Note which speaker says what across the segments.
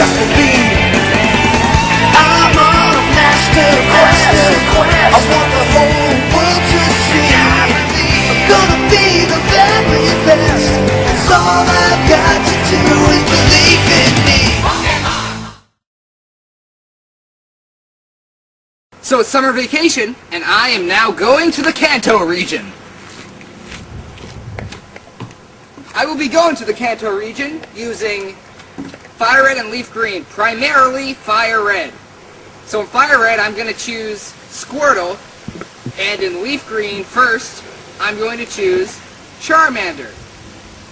Speaker 1: just for me. I'm on a MasterQuest. I want the whole world to see. I'm gonna be the very best. That's all I've got to do is believe in me.
Speaker 2: So it's summer vacation, and I am now going to the Kanto region. I will be going to the Kanto region using FireRed and LeafGreen, primarily FireRed. So in FireRed, I'm going to choose Squirtle, and in LeafGreen, first, I'm going to choose Charmander.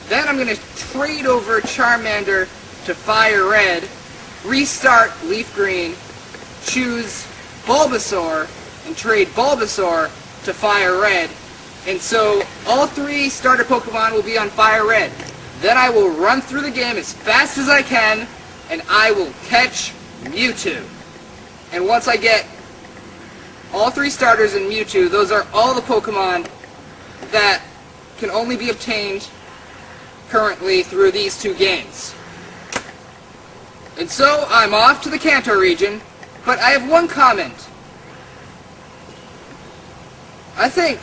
Speaker 2: Then I'm going to trade over Charmander to FireRed, restart LeafGreen, choose Bulbasaur, and trade Bulbasaur to FireRed. And so all three starter Pokemon will be on FireRed. Then I will run through the game as fast as I can, and I will catch Mewtwo. And once I get all three starters in Mewtwo, those are all the Pokemon that can only be obtained currently through these two games. And so I'm off to the Kanto region, but I have one comment. I think,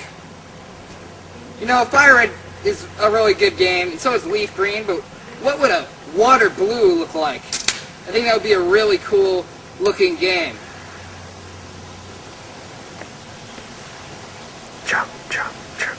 Speaker 2: FireRed is a really good game, and so is LeafGreen, but what would a Water Blue look like? I think that would be a really cool looking game.
Speaker 1: Jump, jump, jump.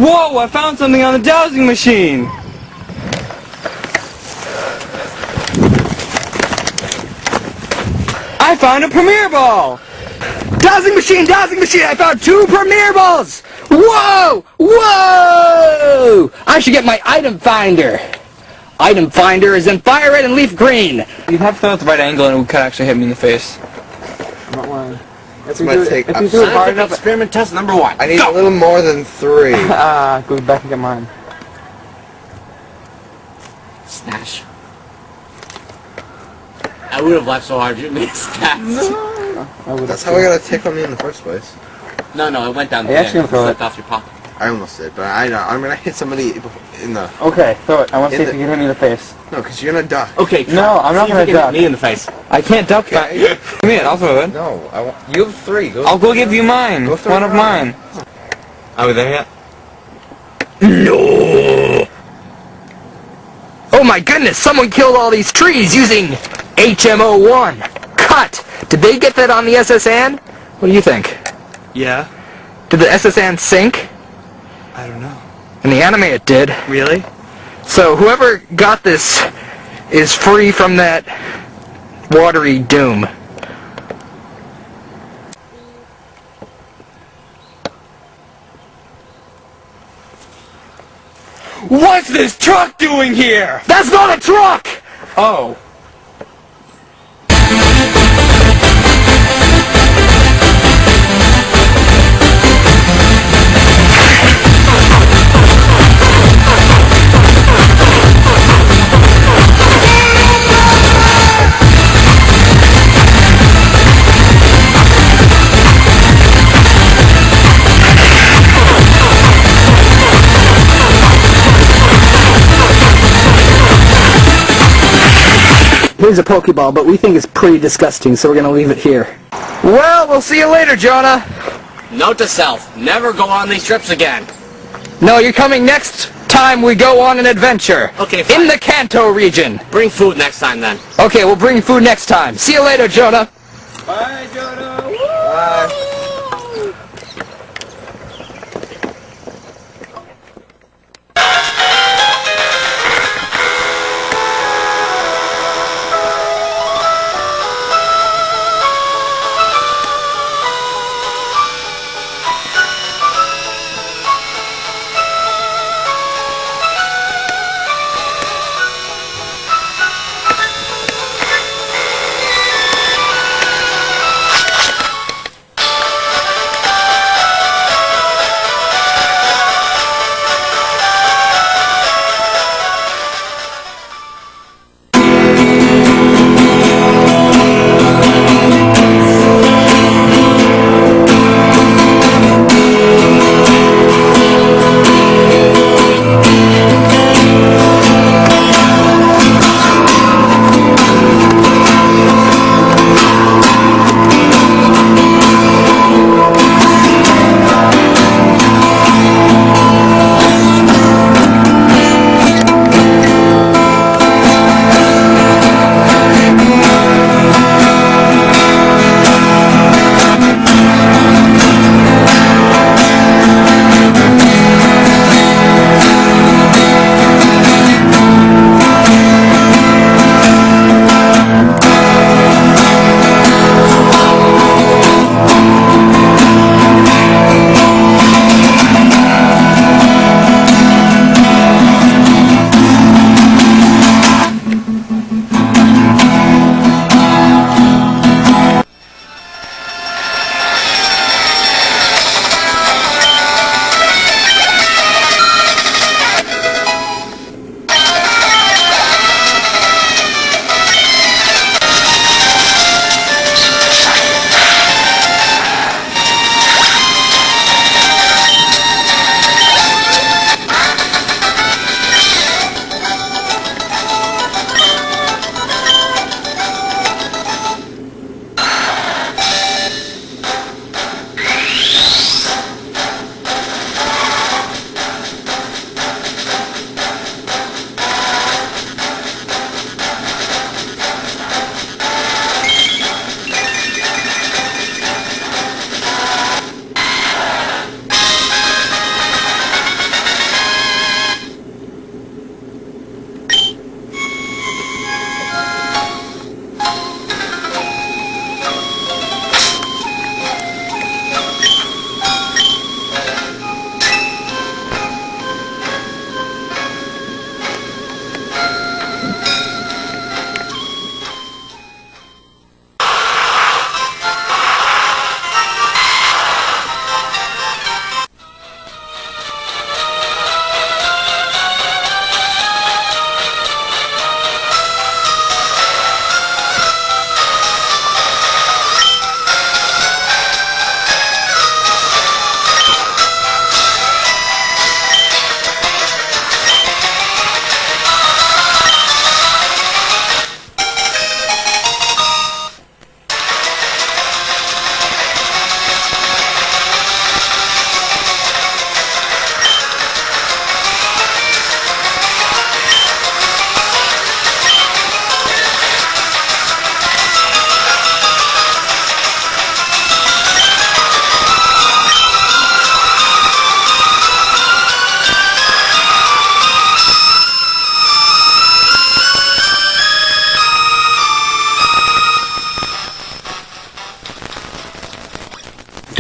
Speaker 3: Whoa, I found something on the dowsing machine! I found a Premier Ball!
Speaker 2: Dowsing machine, I found 2 Premier Balls! Whoa! Whoa! I should get my item finder. Item finder is in FireRed and LeafGreen.
Speaker 3: You'd have to throw it at the right angle and it could actually hit me in the face.
Speaker 4: Not one.
Speaker 5: If you do it hard
Speaker 4: Scientific
Speaker 5: enough,
Speaker 4: experiment test number 1.
Speaker 5: I need a little more than 3.
Speaker 4: Go back and get mine.
Speaker 6: Smash. I would have laughed so hard you missed that.
Speaker 5: That's how I got a tick on me in the first place.
Speaker 6: No, it went down
Speaker 4: Hey,
Speaker 6: there.
Speaker 4: actually,
Speaker 6: It
Speaker 4: throw it.
Speaker 6: slipped off your pocket.
Speaker 5: I almost did, but I'm gonna hit somebody in the...
Speaker 4: Okay, throw it. I want to see
Speaker 5: In
Speaker 4: if you can hit me in the face.
Speaker 5: No, because you're gonna duck.
Speaker 6: Okay,
Speaker 4: No, I'm not
Speaker 6: see if
Speaker 4: gonna
Speaker 6: you can
Speaker 4: duck.
Speaker 6: hit me in the face.
Speaker 4: I can't duck that.
Speaker 5: Okay.
Speaker 3: Come here, I'll throw it.
Speaker 5: No, you have 3. Go
Speaker 3: I'll go give you mine.
Speaker 5: Go throw
Speaker 3: One
Speaker 5: it
Speaker 3: of
Speaker 5: around.
Speaker 3: mine. Are we there yet?
Speaker 2: No! Oh my goodness, someone killed all these trees using HMO1. Cut! Did they get that on the SSN? What do you think?
Speaker 3: Yeah.
Speaker 2: Did the SSN sink?
Speaker 3: I don't know.
Speaker 2: In the anime it did.
Speaker 3: Really?
Speaker 2: So whoever got this is free from that watery doom.
Speaker 3: What's this truck doing here?
Speaker 2: That's not a truck!
Speaker 3: Oh.
Speaker 7: Here's a Pokeball, but we think it's pretty disgusting, so we're going to leave it here.
Speaker 2: Well, we'll see you later, Jonah.
Speaker 6: Note to self, never go on these trips again.
Speaker 2: No, you're coming next time we go on an adventure.
Speaker 6: Okay, fine.
Speaker 2: In the Kanto region.
Speaker 6: Bring food next time then.
Speaker 2: Okay, we'll bring food next time. See you later, Jonah.
Speaker 3: Bye, Jonah.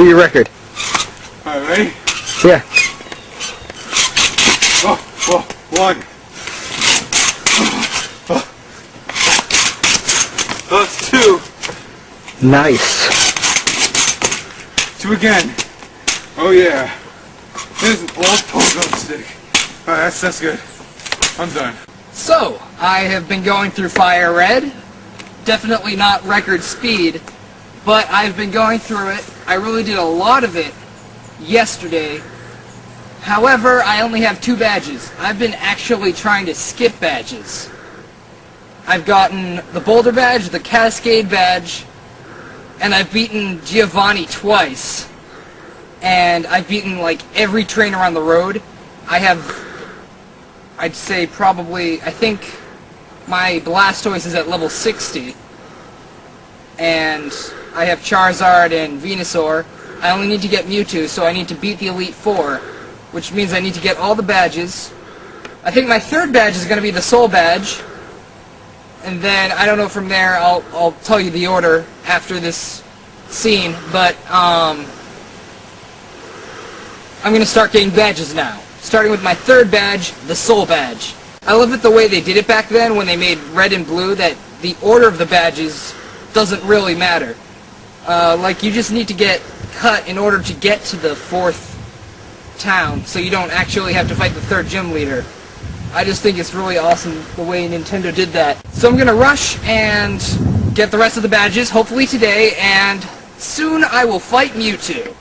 Speaker 7: Do your record.
Speaker 3: Alright, ready?
Speaker 7: Yeah.
Speaker 3: Oh, one. That's two.
Speaker 7: Nice.
Speaker 3: Two again. Oh yeah. There's an old pogo stick. Alright, that's good. I'm done.
Speaker 2: So, I have been going through FireRed. Definitely not record speed, but I've been going through it. I really did a lot of it yesterday. However, I only have 2 badges. I've been actually trying to skip badges. I've gotten the Boulder badge, the Cascade badge, and I've beaten Giovanni twice. And I've beaten like every trainer on the road. I have, I'd say probably, I think my Blastoise is at level 60. And I have Charizard and Venusaur. I only need to get Mewtwo, so I need to beat the Elite Four, which means I need to get all the badges. I think my 3rd badge is going to be the Soul badge. And then, I don't know from there, I'll tell you the order after this scene, but, I'm going to start getting badges now. Starting with my 3rd badge, the Soul badge. I love it the way they did it back then when they made red and blue, that the order of the badges doesn't really matter. Like, you just need to get cut in order to get to the 4th town, so you don't actually have to fight the 3rd gym leader. I just think it's really awesome the way Nintendo did that. So I'm gonna rush and get the rest of the badges, hopefully today, and soon I will fight Mewtwo.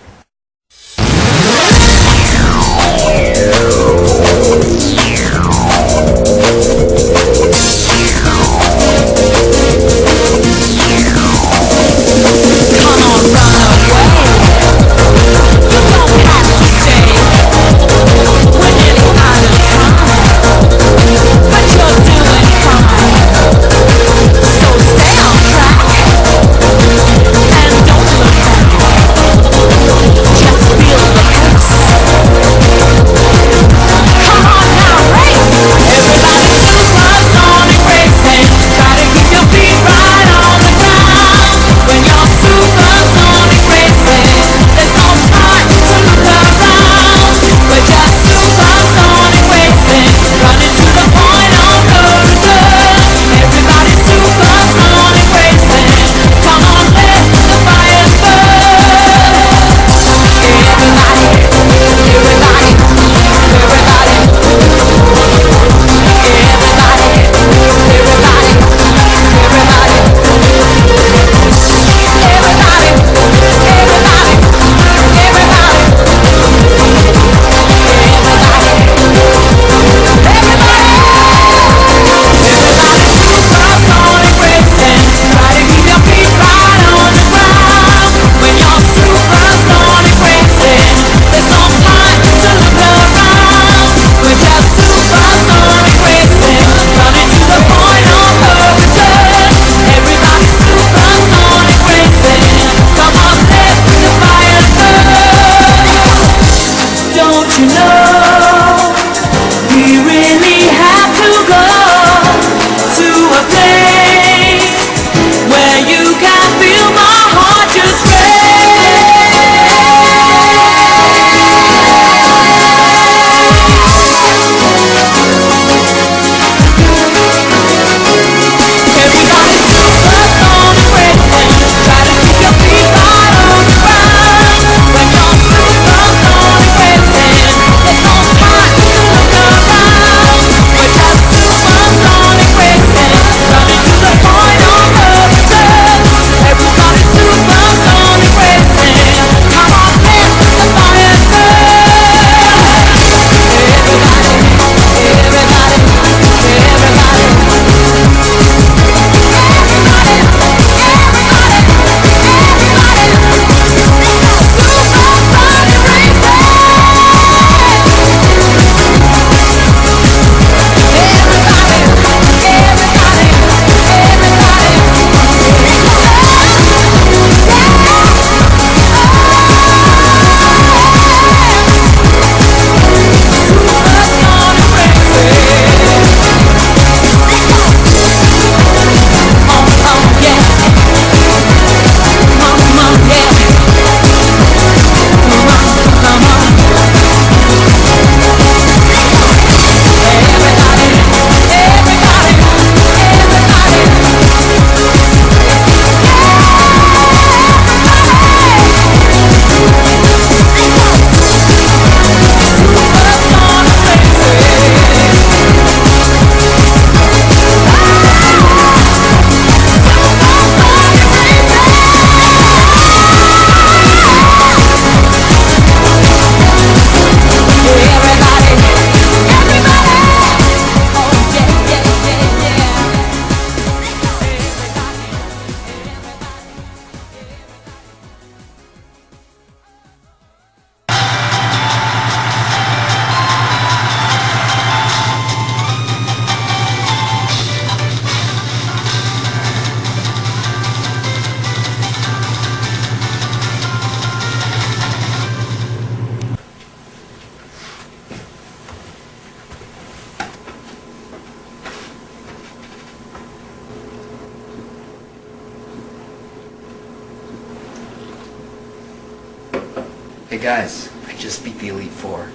Speaker 2: guys, I just beat the Elite Four.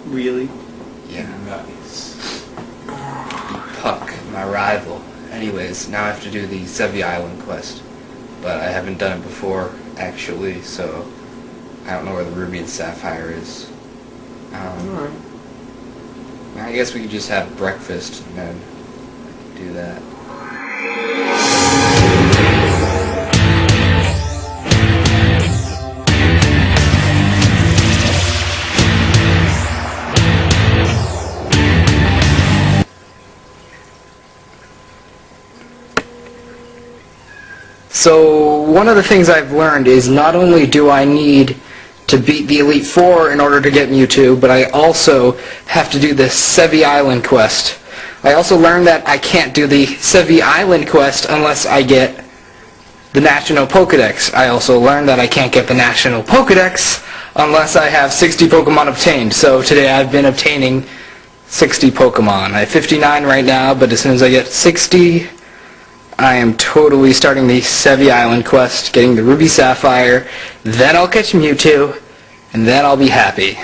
Speaker 7: Really?
Speaker 2: Yeah. Puck, my rival. Anyways, now I have to do the Celebi Island quest. But I haven't done it before, actually, so I don't know where the Ruby and Sapphire is.
Speaker 5: Alright.
Speaker 2: I guess we could just have breakfast and then do that. So one of the things I've learned is not only do I need to beat the Elite Four in order to get Mewtwo, but I also have to do the Celebi Island quest. I also learned that I can't do the Celebi Island quest unless I get the National Pokedex. I also learned that I can't get the National Pokedex unless I have 60 Pokemon obtained. So today I've been obtaining 60 Pokemon. I have 59 right now, but as soon as I get 60, I am totally starting the Celebi Island quest, getting the Ruby Sapphire, then I'll catch Mewtwo, and then I'll be happy.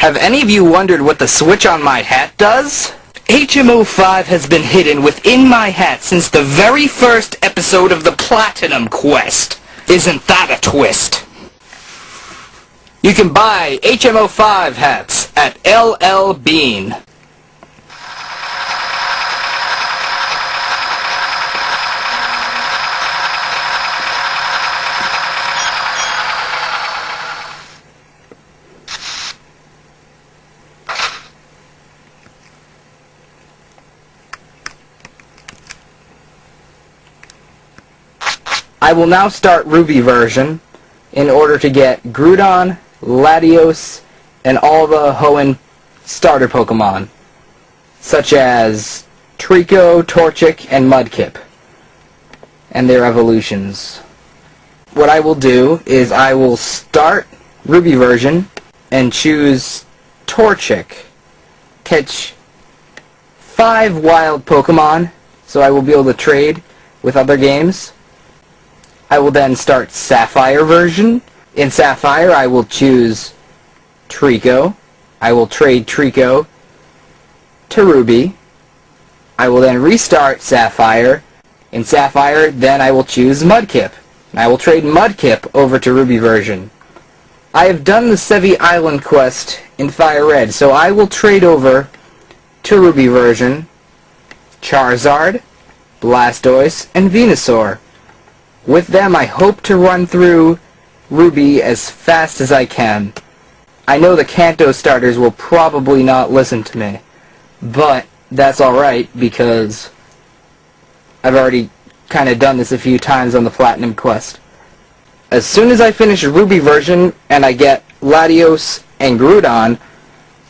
Speaker 2: Have any of you wondered what the switch on my hat does? HMO5 has been hidden within my hat since the very first episode of the Platinum Quest. Isn't that a twist? You can buy HMO5 hats at LL Bean. I will now start Ruby version in order to get Groudon, Latios, and all the Hoenn starter Pokemon, such as Trico, Torchic, and Mudkip, and their evolutions. What I will do is I will start Ruby version and choose Torchic, catch 5 wild Pokemon, so I will be able to trade with other games. I will then start Sapphire version. In Sapphire, I will choose Trico. I will trade Trico to Ruby. I will then restart Sapphire. In Sapphire, then I will choose Mudkip. I will trade Mudkip over to Ruby version. I have done the Sevi Island quest in FireRed, so I will trade over to Ruby version Charizard, Blastoise, and Venusaur. With them, I hope to run through Ruby as fast as I can. I know the Kanto starters will probably not listen to me, but that's alright because I've already kind of done this a few times on the Platinum quest. As soon as I finish Ruby version and I get Latios and Groudon,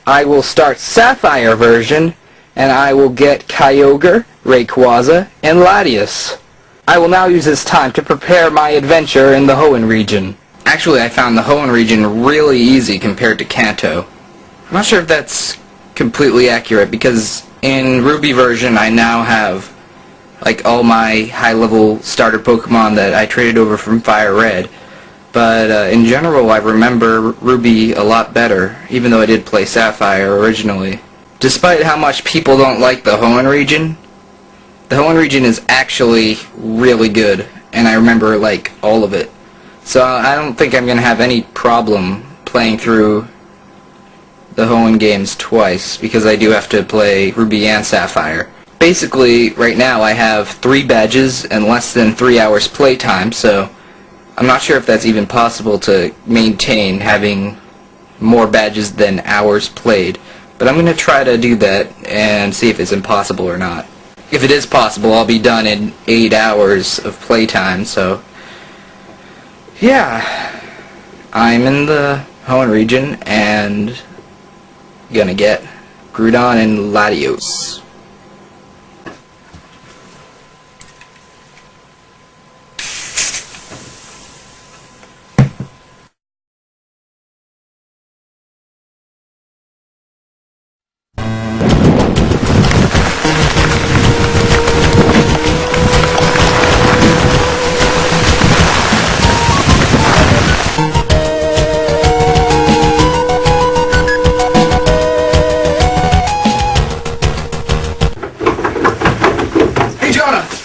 Speaker 2: I will start Sapphire version and I will get Kyogre, Rayquaza, and Latios. I will now use this time to prepare my adventure in the Hoenn region. Actually, I found the Hoenn region really easy compared to Kanto. I'm not sure if that's completely accurate because in Ruby version I now have like all my high-level starter Pokemon that I traded over from FireRed. But in general, I remember Ruby a lot better, even though I did play Sapphire originally. Despite how much people don't like the Hoenn region is actually really good, and I remember like all of it. So I don't think I'm going to have any problem playing through the Hoenn games twice, because I do have to play Ruby and Sapphire. Basically, right now I have 3 badges and less than 3 hours playtime, so I'm not sure if that's even possible to maintain having more badges than hours played. But I'm going to try to do that and see if it's impossible or not. If it is possible, I'll be done in 8 hours of playtime, so yeah. I'm in the Hoenn region and gonna get Groudon and Latios.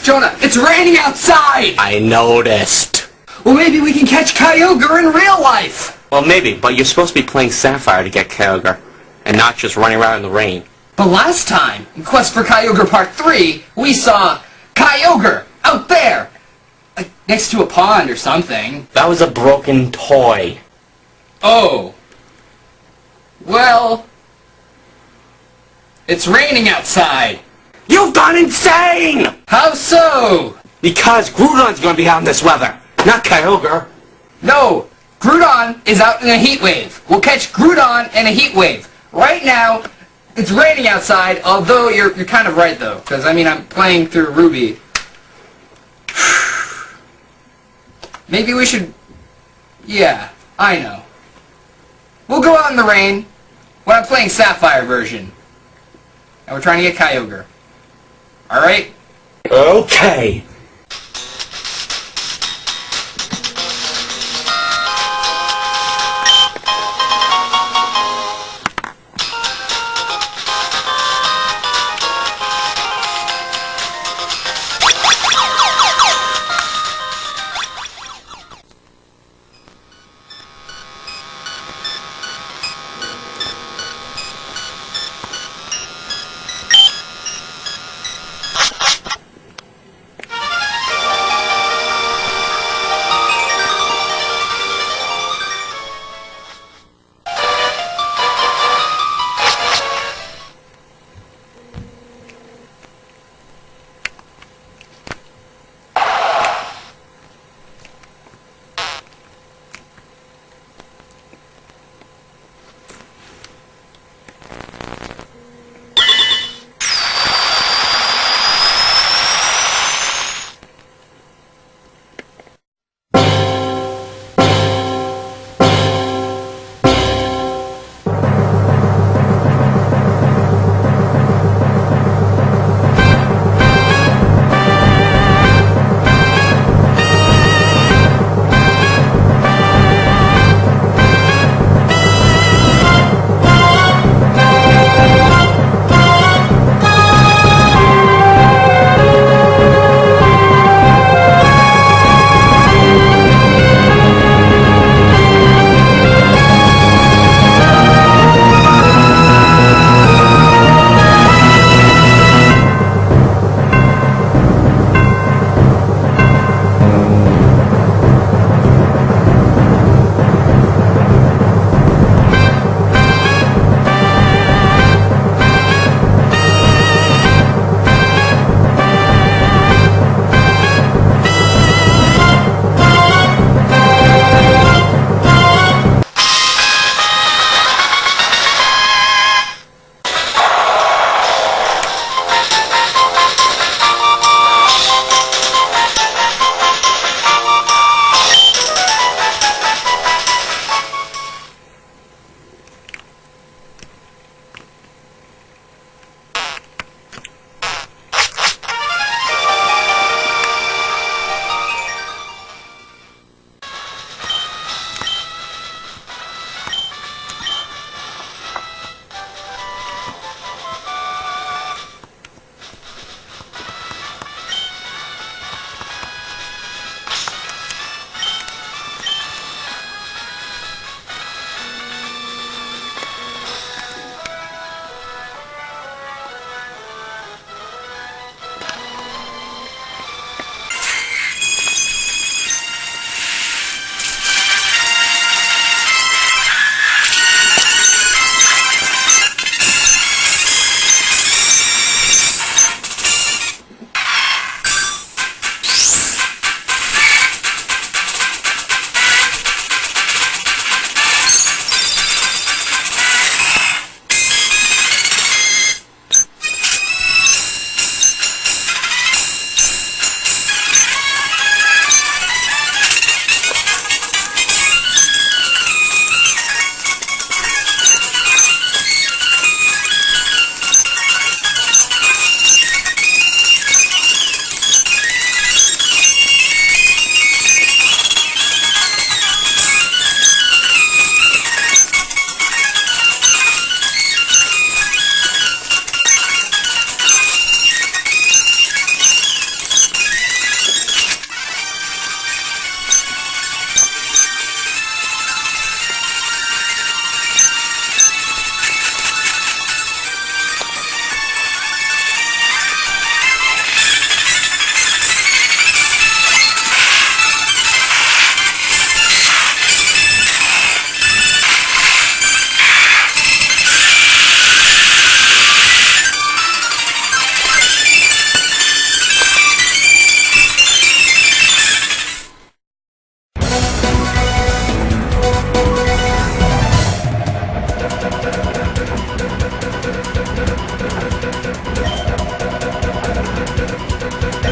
Speaker 2: Jonah, it's raining outside!
Speaker 6: I noticed.
Speaker 2: Well, maybe we can catch Kyogre in real life!
Speaker 6: Well, maybe, but you're supposed to be playing Sapphire to get Kyogre, and not just running around in the rain.
Speaker 2: But last time, in Quest for Kyogre Part 3, we saw Kyogre out there! Like, next to a pond or something.
Speaker 6: That was a broken toy.
Speaker 2: Oh. Well, it's raining outside.
Speaker 6: You've gone insane!
Speaker 2: How so?
Speaker 6: Because Groudon's gonna be out in this weather, not Kyogre.
Speaker 2: No, Groudon is out in a heat wave. We'll catch Groudon in a heat wave. Right now, it's raining outside, although you're kind of right though, because I mean I'm playing through Ruby. Maybe we should... Yeah, I know. We'll go out in the rain when I'm playing Sapphire version. And we're trying to get Kyogre. Alright?
Speaker 6: Okay.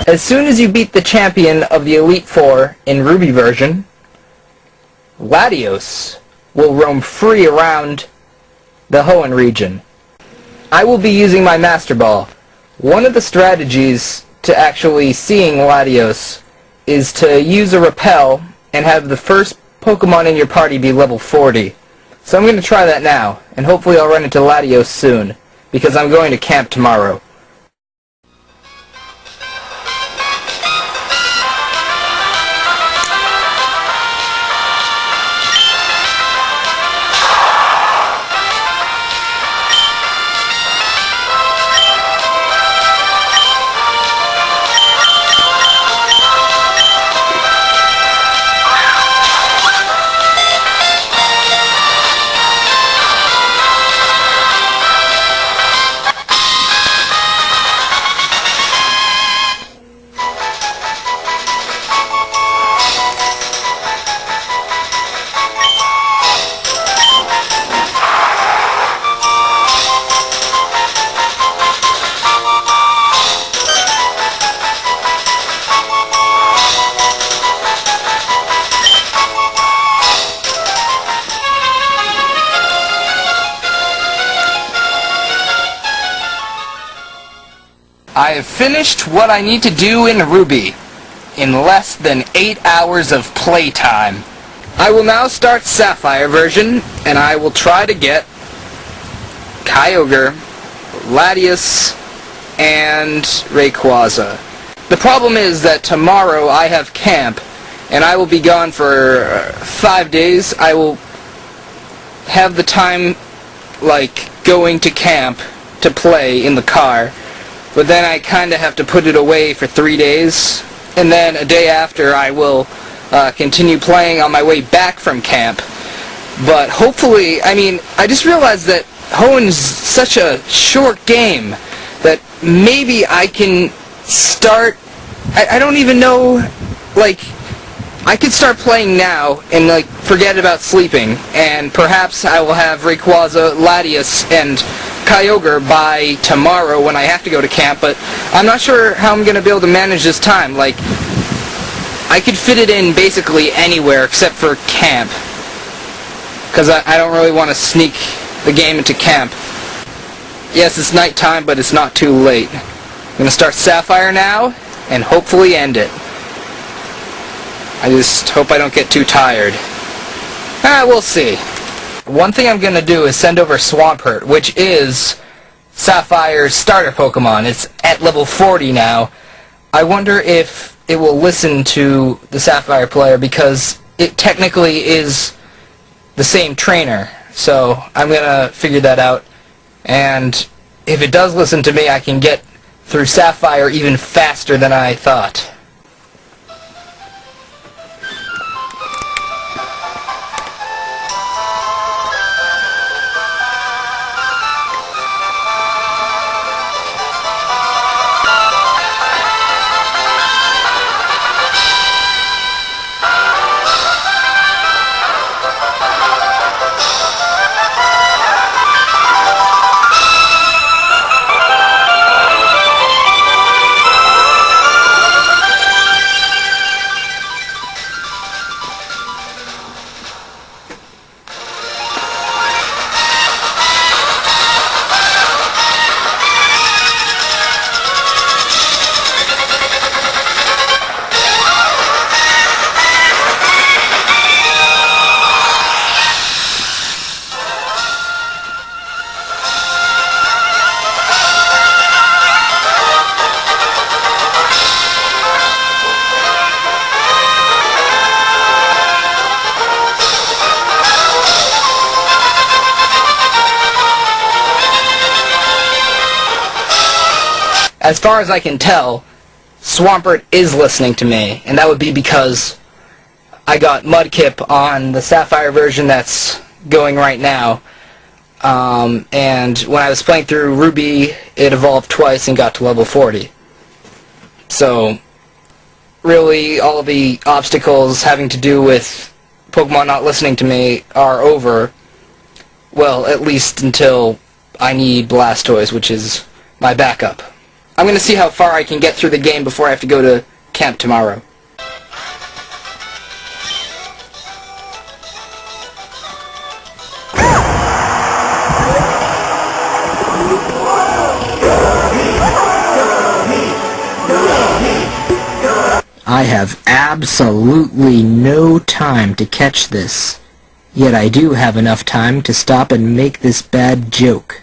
Speaker 2: As soon as you beat the champion of the Elite Four in Ruby version, Latios will roam free around the Hoenn region. I will be using my Master Ball. One of the strategies to actually seeing Latios is to use a repel and have the first Pokemon in your party be level 40. So I'm going to try that now, and hopefully I'll run into Latios soon, because I'm going to camp tomorrow. I have finished what I need to do in Ruby in less than 8 hours of playtime. I will now start Sapphire version, and I will try to get Kyogre, Latios, and Rayquaza. The problem is that tomorrow I have camp, and I will be gone for 5 days. I will have the time, like, going to camp to play in the car. But then I kind of have to put it away for 3 days, and then a day after I will continue playing on my way back from camp. But hopefully, I mean, I just realized that Hoenn's such a short game that maybe I can start, I don't even know, like, I could start playing now and, like, forget about sleeping, and perhaps I will have Rayquaza, Latios, and Kyogre by tomorrow when I have to go to camp, but I'm not sure how I'm going to be able to manage this time. Like, I could fit it in basically anywhere except for camp, because I don't really want to sneak the game into camp. Yes, it's nighttime, but it's not too late. I'm going to start Sapphire now, and hopefully end it. I just hope I don't get too tired. We'll see. One thing I'm going to do is send over Swampert, which is Sapphire's starter Pokemon. It's at level 40 now. I wonder if it will listen to the Sapphire player, because it technically is the same trainer. So I'm going to figure that out. And if it does listen to me, I can get through Sapphire even faster than I thought. As far as I can tell, Swampert is listening to me, and that would be because I got Mudkip on the Sapphire version that's going right now. And when I was playing through Ruby, it evolved twice and got to level 40. So, really, all of the obstacles having to do with Pokemon not listening to me are over. Well, at least until I need Blastoise, which is my backup. I'm gonna see how far I can get through the game before I have to go to camp tomorrow.
Speaker 8: I have absolutely no time to catch this, yet I do have enough time to stop and make this bad joke.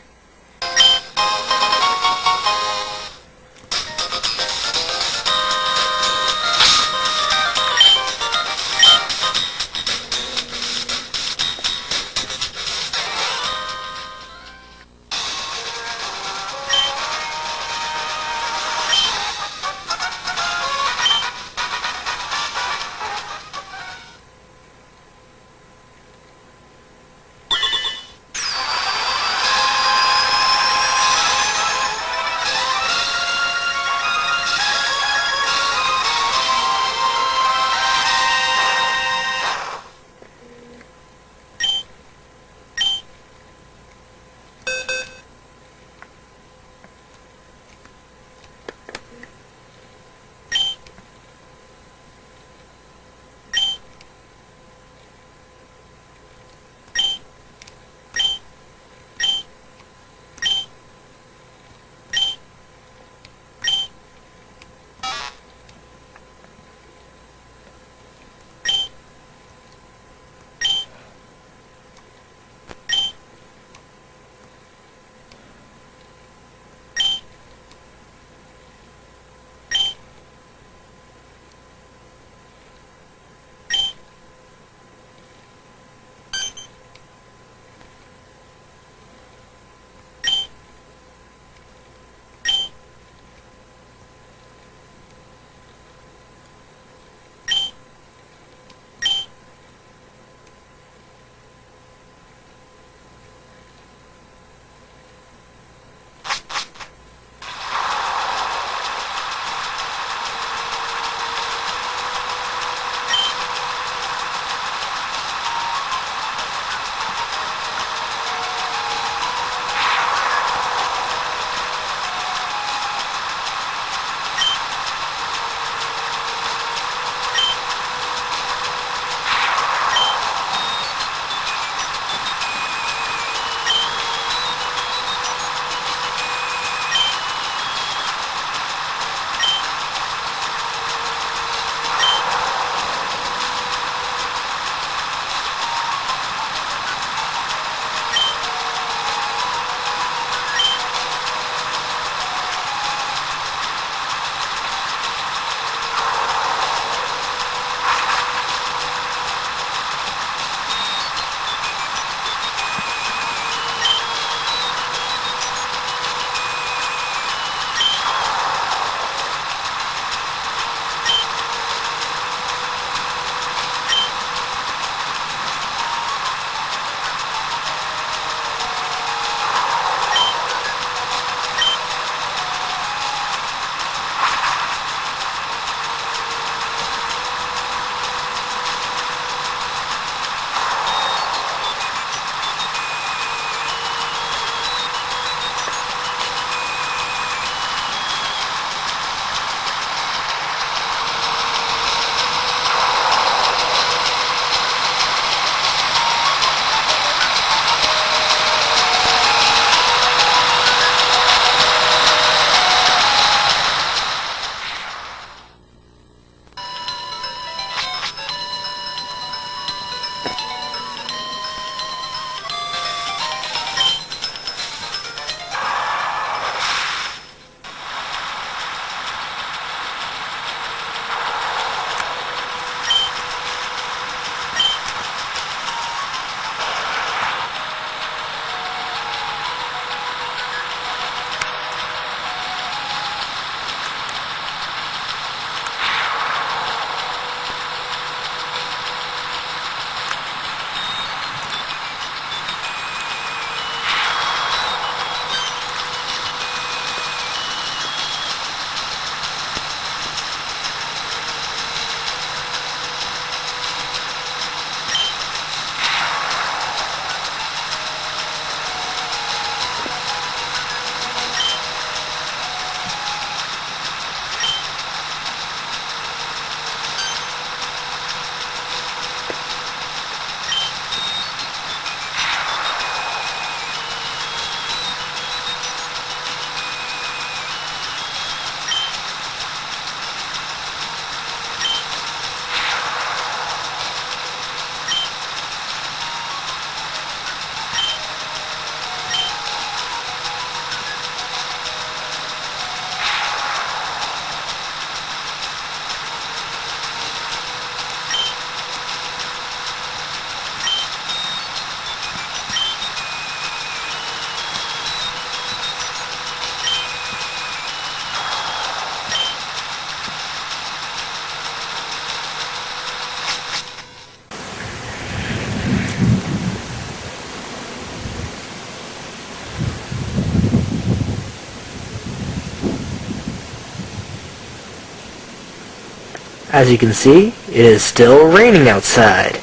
Speaker 8: As you can see, it is still raining outside.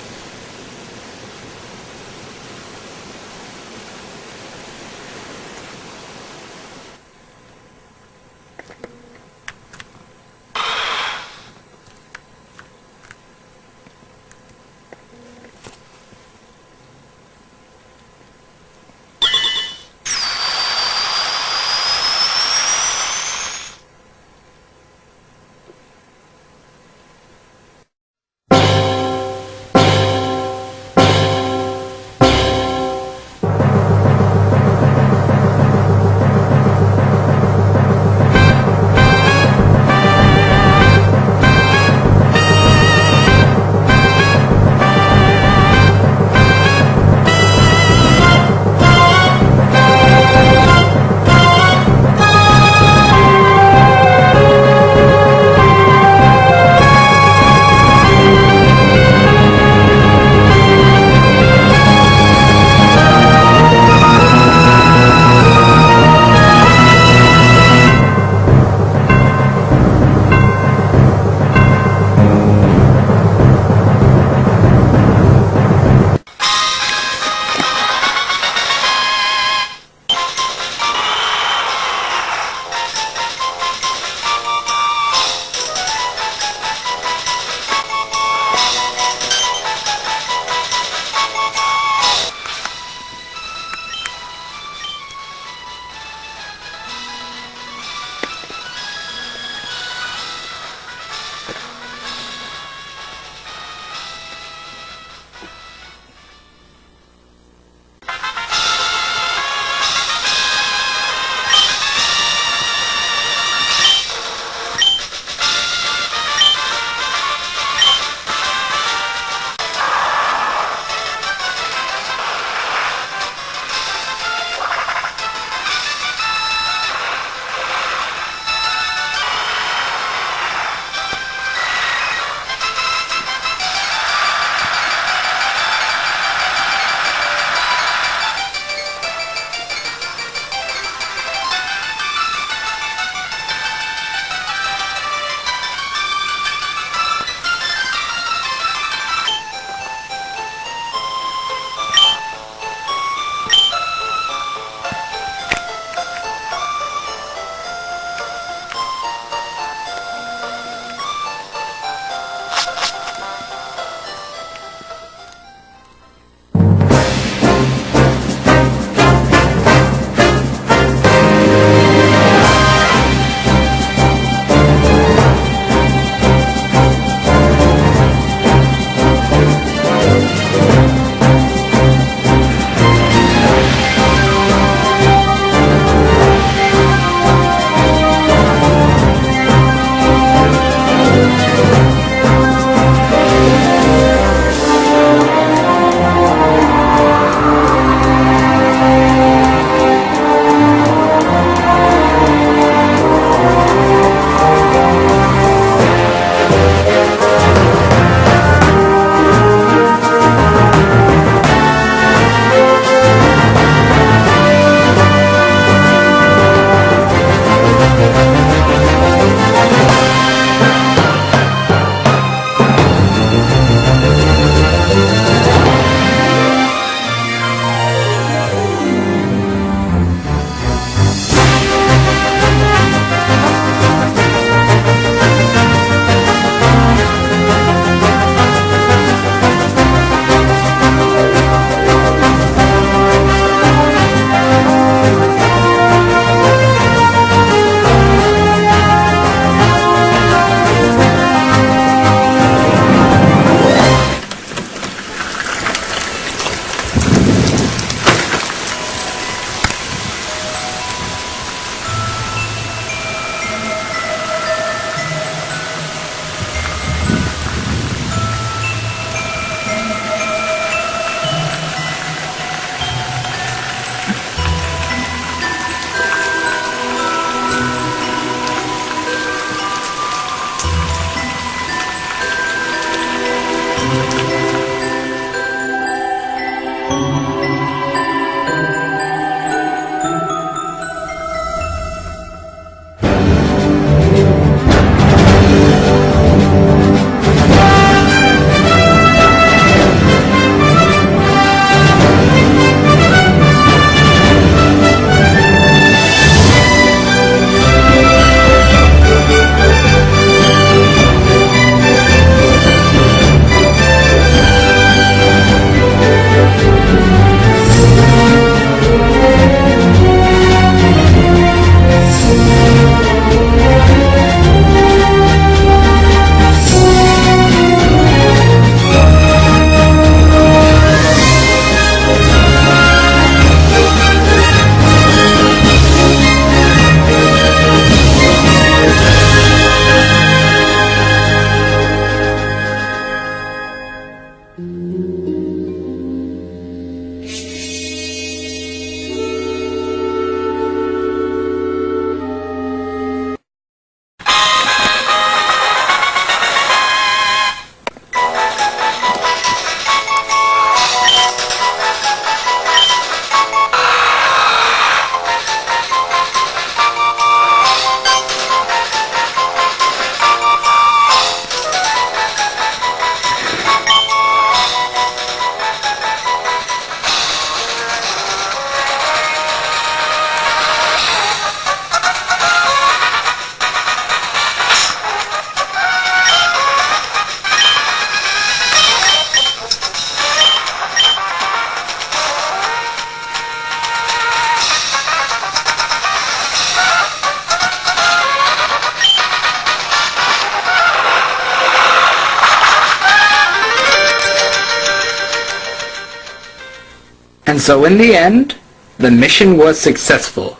Speaker 8: And so in the end, the mission was successful.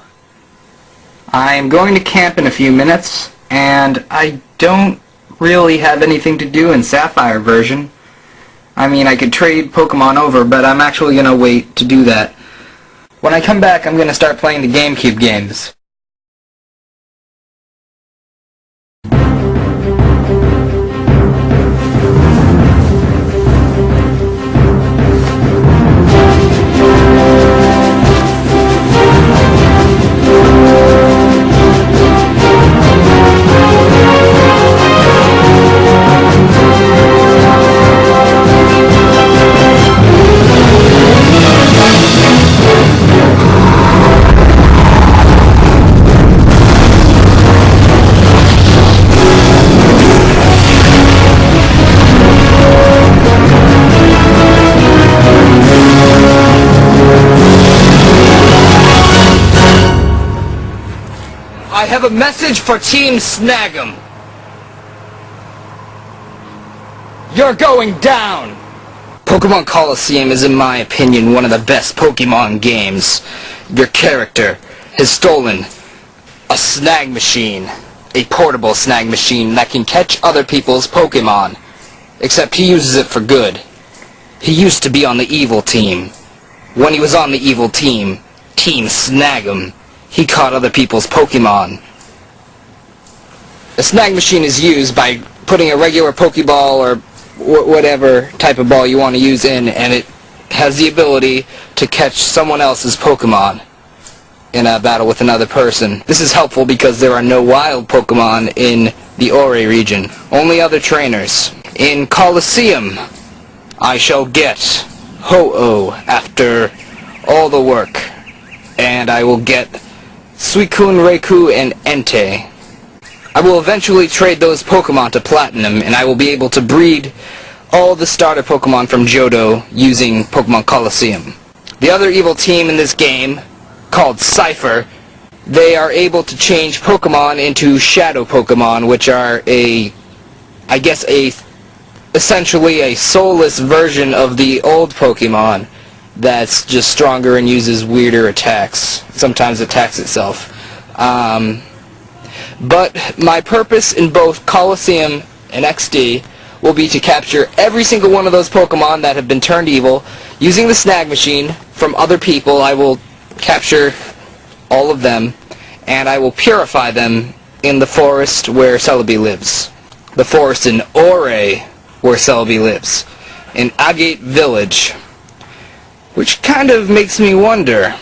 Speaker 8: I'm going to camp in a few minutes, and I don't really have anything to do in Sapphire version. I mean, I could trade Pokemon over, but I'm actually going to wait to do that. When I come back, I'm going to start playing the GameCube games.
Speaker 2: I have a message for Team Snag'em. You're going down! Pokemon Colosseum is, in my opinion, one of the best Pokemon games. Your character has stolen a snag machine, a portable snag machine that can catch other people's Pokemon. Except he uses it for good. He used to be on the evil team. When he was on the evil team, Team Snag'em, he caught other people's Pokemon. A snag machine is used by putting a regular Pokeball or whatever type of ball you want to use in, and it has the ability to catch someone else's Pokemon in a battle with another person. This is helpful because there are no wild Pokemon in the Ore region, only other trainers. In Colosseum, I shall get Ho-Oh after all the work, and I will get Suicune, Raikou, and Entei. I will eventually trade those Pokemon to Platinum, and I will be able to breed all the starter Pokemon from Johto using Pokemon Colosseum. The other evil team in this game, called Cypher, they are able to change Pokemon into Shadow Pokemon, which are essentially a soulless version of the old Pokemon that's just stronger and uses weirder attacks. Sometimes attacks itself. But my purpose in both Colosseum and XD will be to capture every single one of those Pokemon that have been turned evil. Using the snag machine from other people, I will capture all of them, and I will purify them in the forest where Celebi lives. The forest in Ore, where Celebi lives. In Agate Village. Which kind of makes me wonder.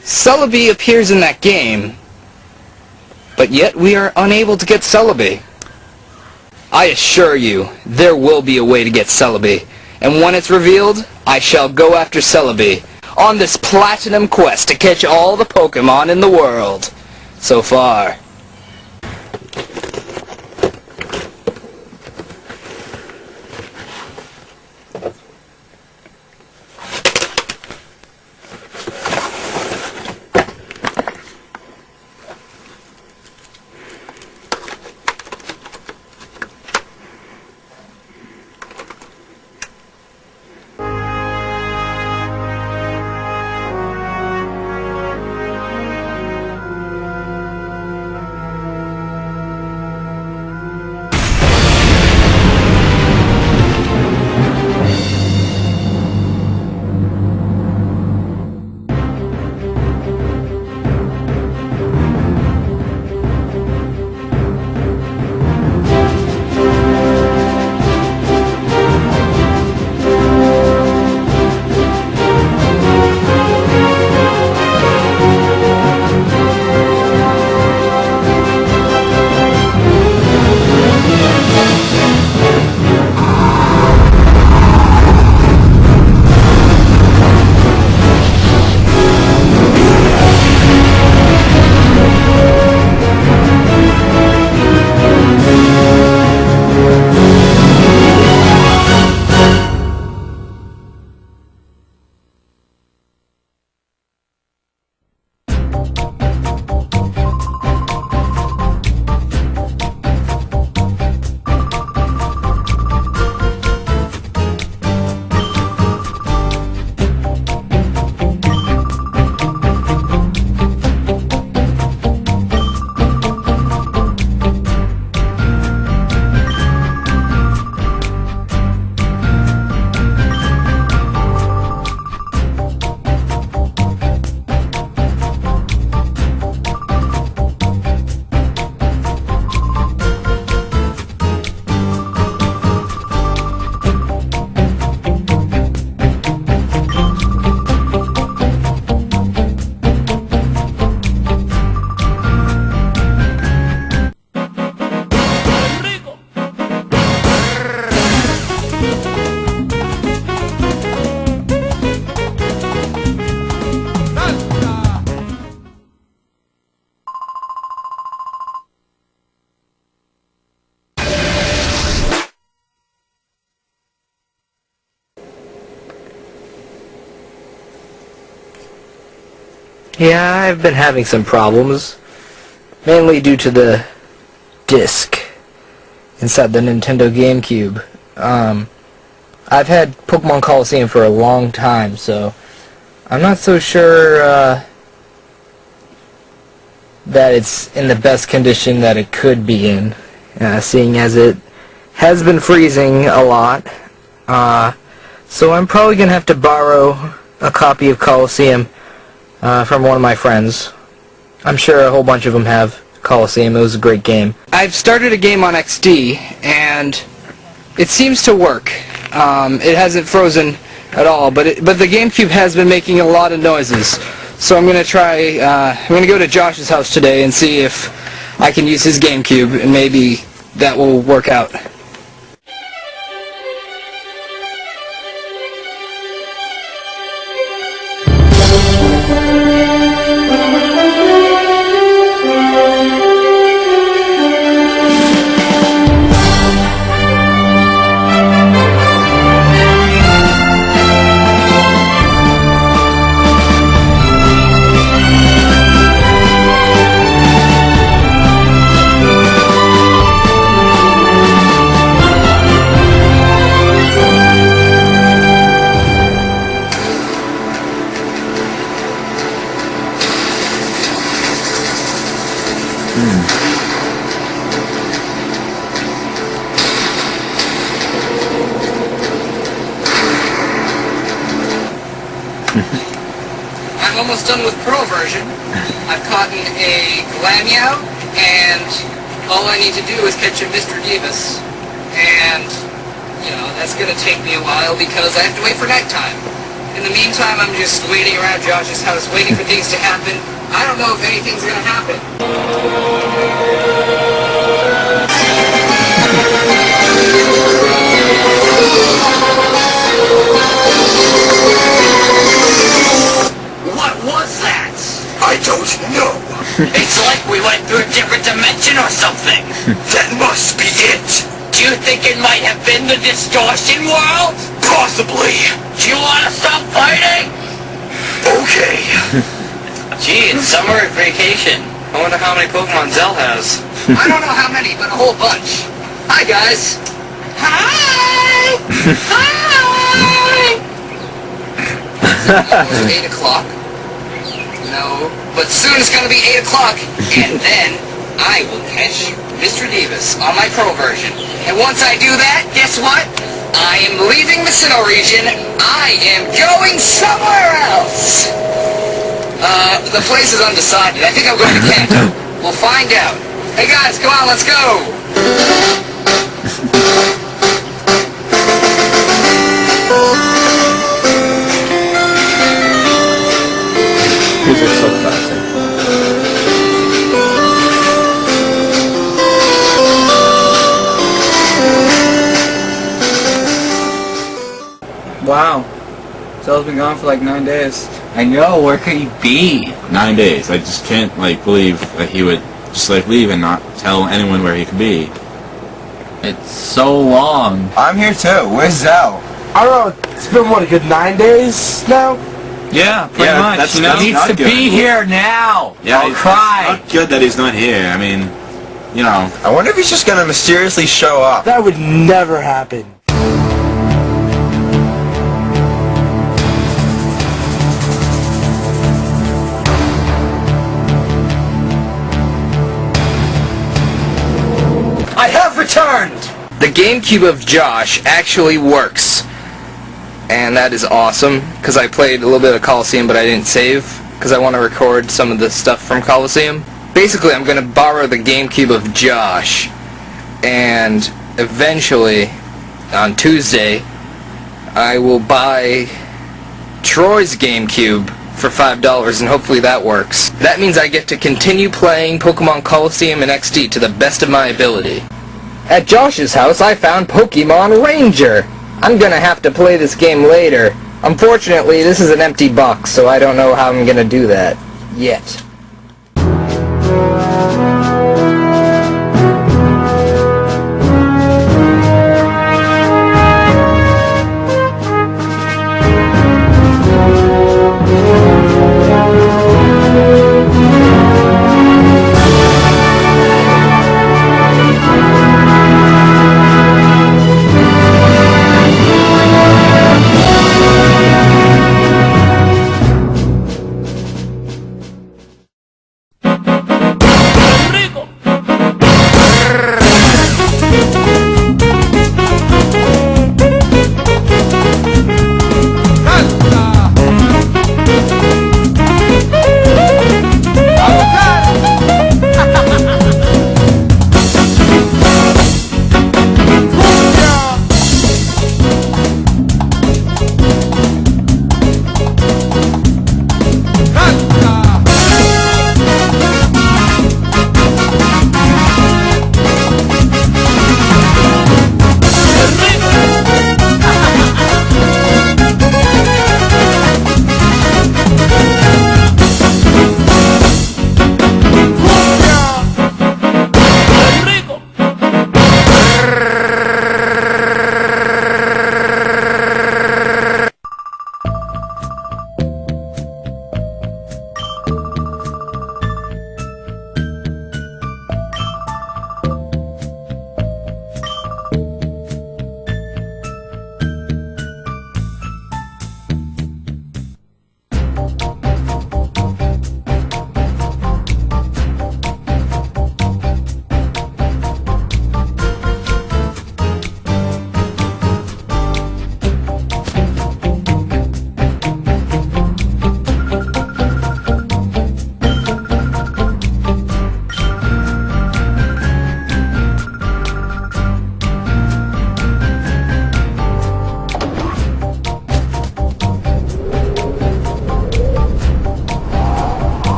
Speaker 2: Celebi appears in that game, but yet we are unable to get Celebi. I assure you, there will be a way to get Celebi, and when it's revealed, I shall go after Celebi on this platinum quest to catch all the Pokemon in the world so far.
Speaker 7: Yeah, I've been having some problems. Mainly due to the disc inside the Nintendo GameCube. I've had Pokemon Colosseum for a long time, so I'm not so sure that it's in the best condition that it could be in, seeing as it has been freezing a lot. So I'm probably going to have to borrow a copy of Colosseum from one of my friends. I'm sure a whole bunch of them have Colosseum. It was a great game.
Speaker 2: I've started a game on XD, and it seems to work. It hasn't frozen at all, but the GameCube has been making a lot of noises. So I'm gonna try. I'm gonna go to Josh's house today and see if I can use his GameCube, and maybe that will work out. I'm almost done with Pro version. I've caught a Glameow, and all I need to do is catch a Mr. Davis. And, you know, that's going to take me a while because I have to wait for nighttime. In the meantime, I'm just waiting around Josh's house, waiting for things to happen. I don't know if anything's going to happen.
Speaker 1: What was that? I don't know. It's like we went through a different dimension or something. That must be it. Do you think it might have been the distortion world? Possibly. Do you want to stop fighting? Okay.
Speaker 6: Gee, it's summer vacation. I wonder how many Pokemon Zell has.
Speaker 2: I don't know how many, but a whole bunch. Hi, guys. Hi! Hi! Is it 8 o'clock? No. But soon it's going to be 8 o'clock, and then I will catch Mr. Davis on my Pro version. And once I do that, guess what? I am leaving the Sinnoh region. I am going somewhere else. The place is undecided. I think I'm going to Kanto. We'll find out. Hey guys, come on, let's go!
Speaker 4: These are so classic.
Speaker 8: Wow. Zell's been gone for like 9 days.
Speaker 9: I know, where could he be?
Speaker 10: 9 days. I just can't, like, believe that he would just, like, leave and not tell anyone where he could be.
Speaker 9: It's so long.
Speaker 5: I'm here too. Where's Zell?
Speaker 3: I don't know, it's been, what, a good 9 days now?
Speaker 9: Yeah, pretty much.
Speaker 10: that's-
Speaker 9: You know?
Speaker 10: that's
Speaker 9: He needs
Speaker 10: not
Speaker 9: to
Speaker 10: good.
Speaker 9: be here now.
Speaker 10: Yeah,
Speaker 9: I'll
Speaker 10: it's
Speaker 9: cry.
Speaker 10: not good that he's not here. I mean, you know.
Speaker 5: I wonder if he's just gonna mysteriously show up.
Speaker 3: That would never happen.
Speaker 2: I have returned! The GameCube of Josh actually works. And that is awesome, because I played a little bit of Colosseum, but I didn't save, because I want to record some of the stuff from Colosseum. Basically, I'm going to borrow the GameCube of Josh, and eventually, on Tuesday, I will buy Troy's GameCube for $5, and hopefully that works. That means I get to continue playing Pokemon Colosseum and XD to the best of my ability. At Josh's house, I found Pokemon Ranger. I'm gonna have to play this game later. Unfortunately, this is an empty box, so I don't know how I'm gonna do that yet.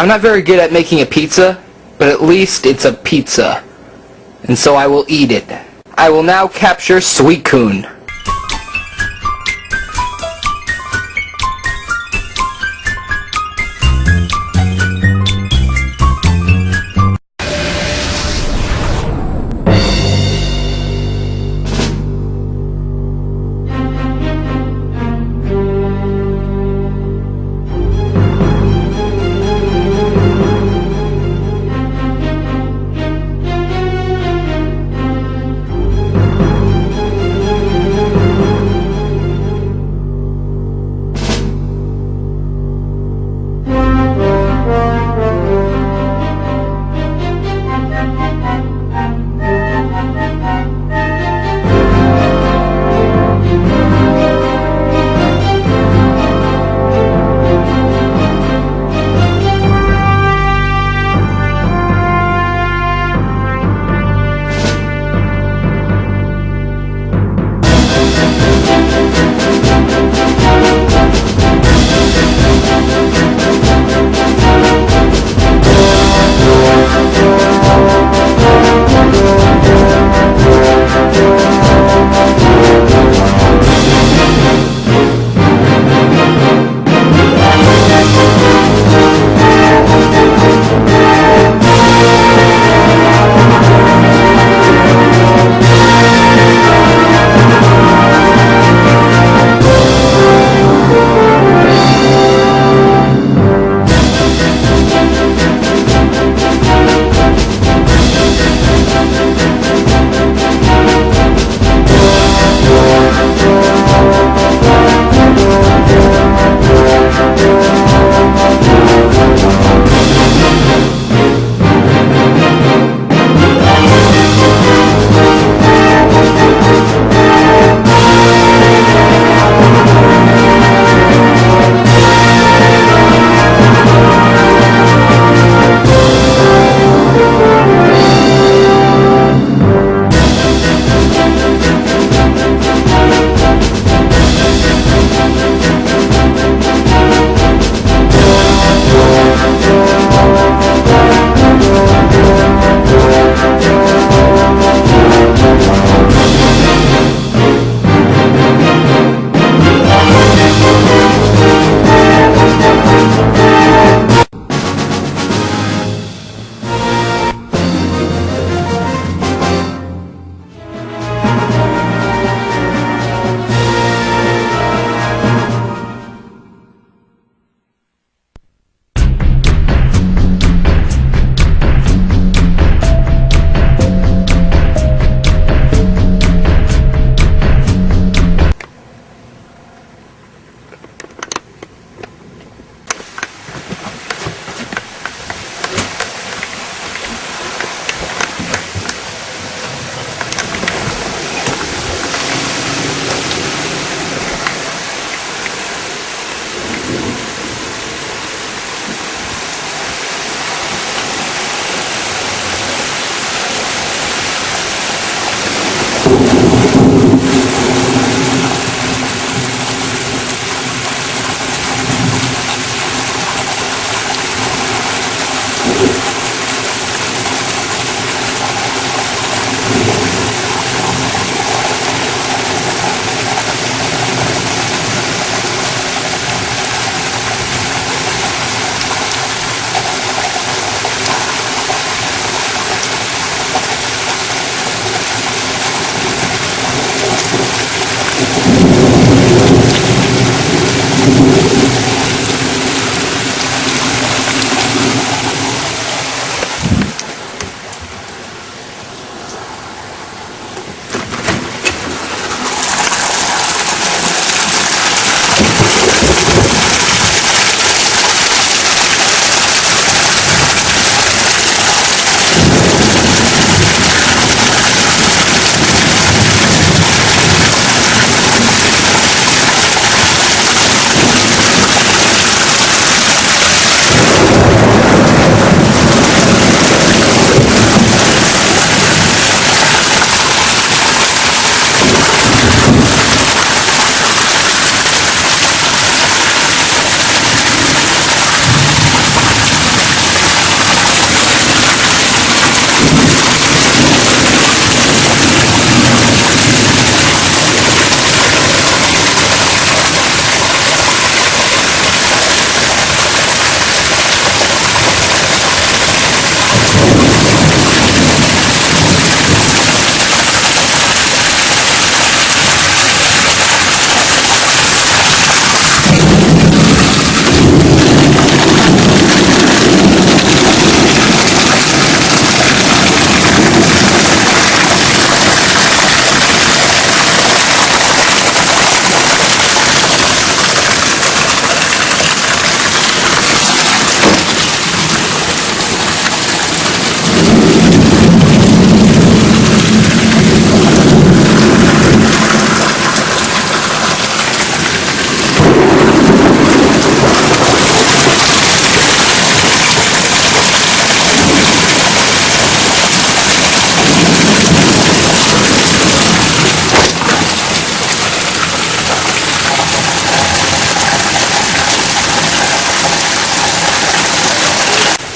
Speaker 7: I'm not very good at making a pizza, but at least it's a pizza. And so I will eat it. I will now capture Suicune.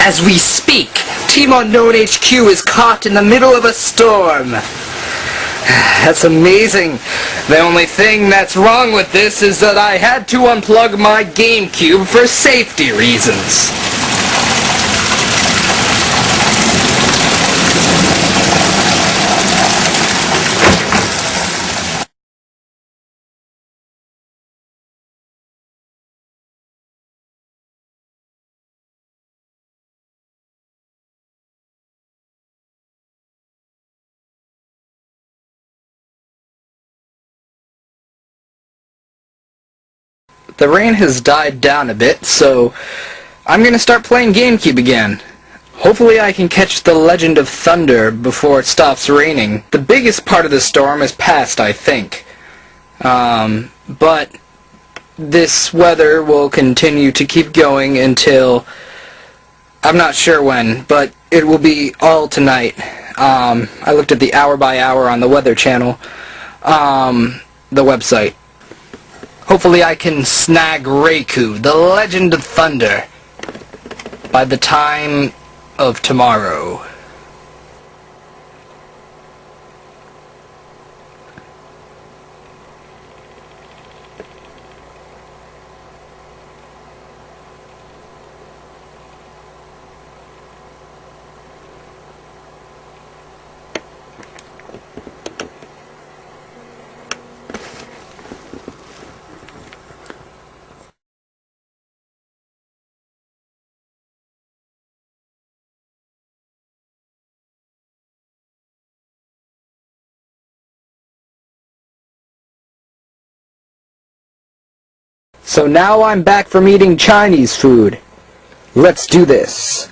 Speaker 7: As we speak, Team Unknown HQ is caught in the middle of a storm. That's amazing. The only thing that's wrong with this is that I had to unplug my GameCube for safety reasons. The rain has died down a bit, so I'm gonna start playing GameCube again. Hopefully I can catch the Legend of Thunder before it stops raining. The biggest part of the storm is past, I think. But this weather will continue to keep going until, I'm not sure when, but it will be all tonight. I looked at the hour by hour on the Weather Channel, the website. Hopefully I can snag Raikou, the Legend of Thunder, by the time of tomorrow. So now I'm back from eating Chinese food. Let's do this.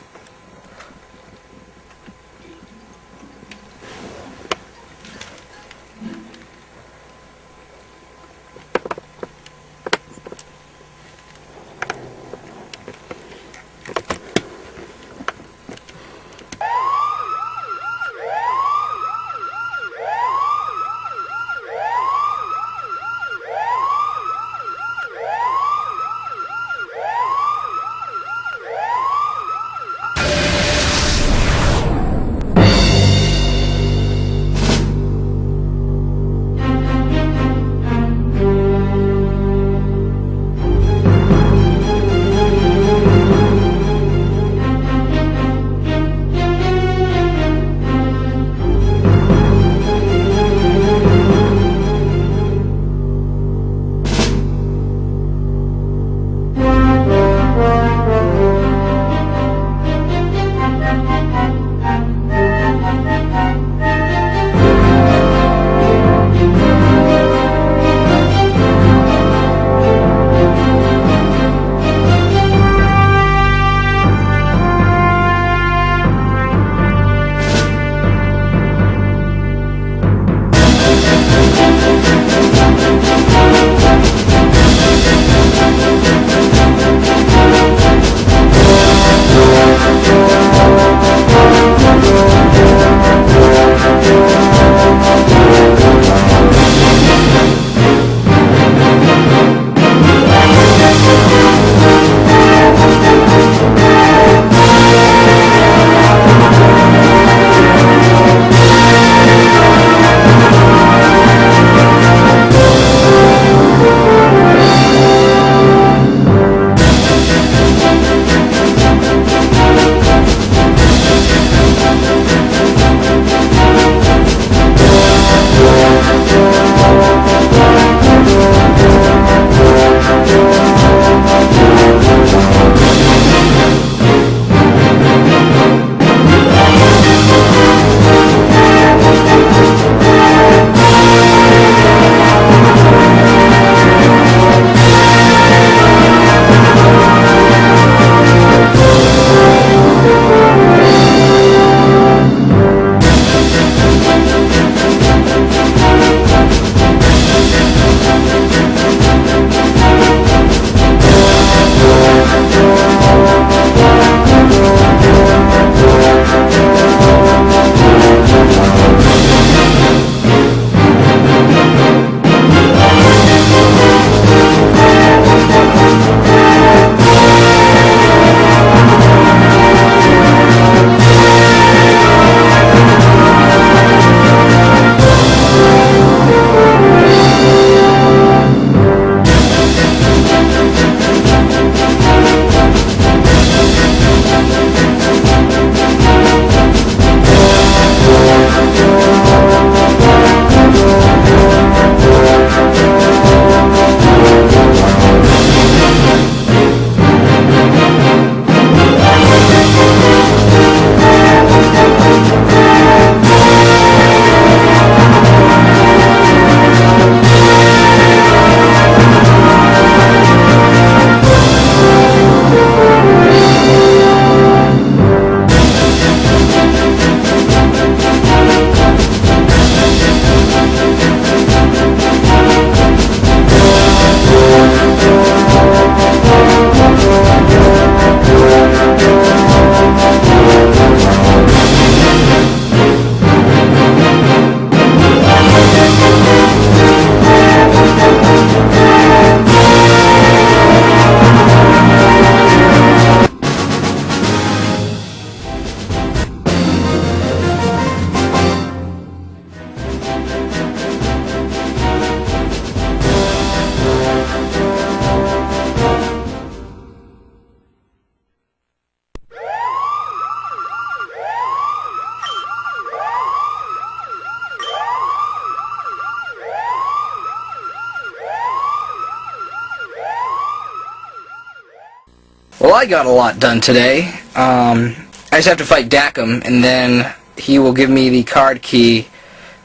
Speaker 7: Well, I got a lot done today. I just have to fight Dakum, and then he will give me the card key,